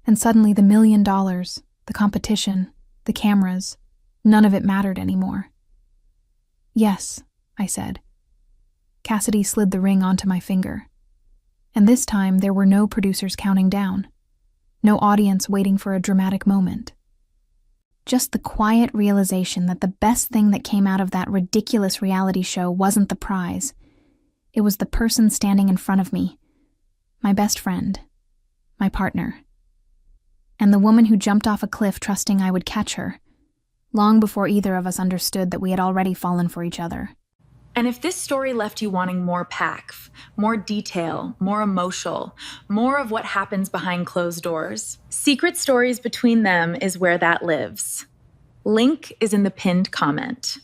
and suddenly the $1 million, the competition, the cameras, none of it mattered anymore. "Yes," I said. Cassidy slid the ring onto my finger. And this time there were no producers counting down, no audience waiting for a dramatic moment. Just the quiet realization that the best thing that came out of that ridiculous reality show wasn't the prize. It was the person standing in front of me, my best friend, my partner, and the woman who jumped off a cliff trusting I would catch her, long before either of us understood that we had already fallen for each other. And if this story left you wanting more pack, more detail, more emotional, more of what happens behind closed doors, Secret Stories Between Them is where that lives. Link is in the pinned comment.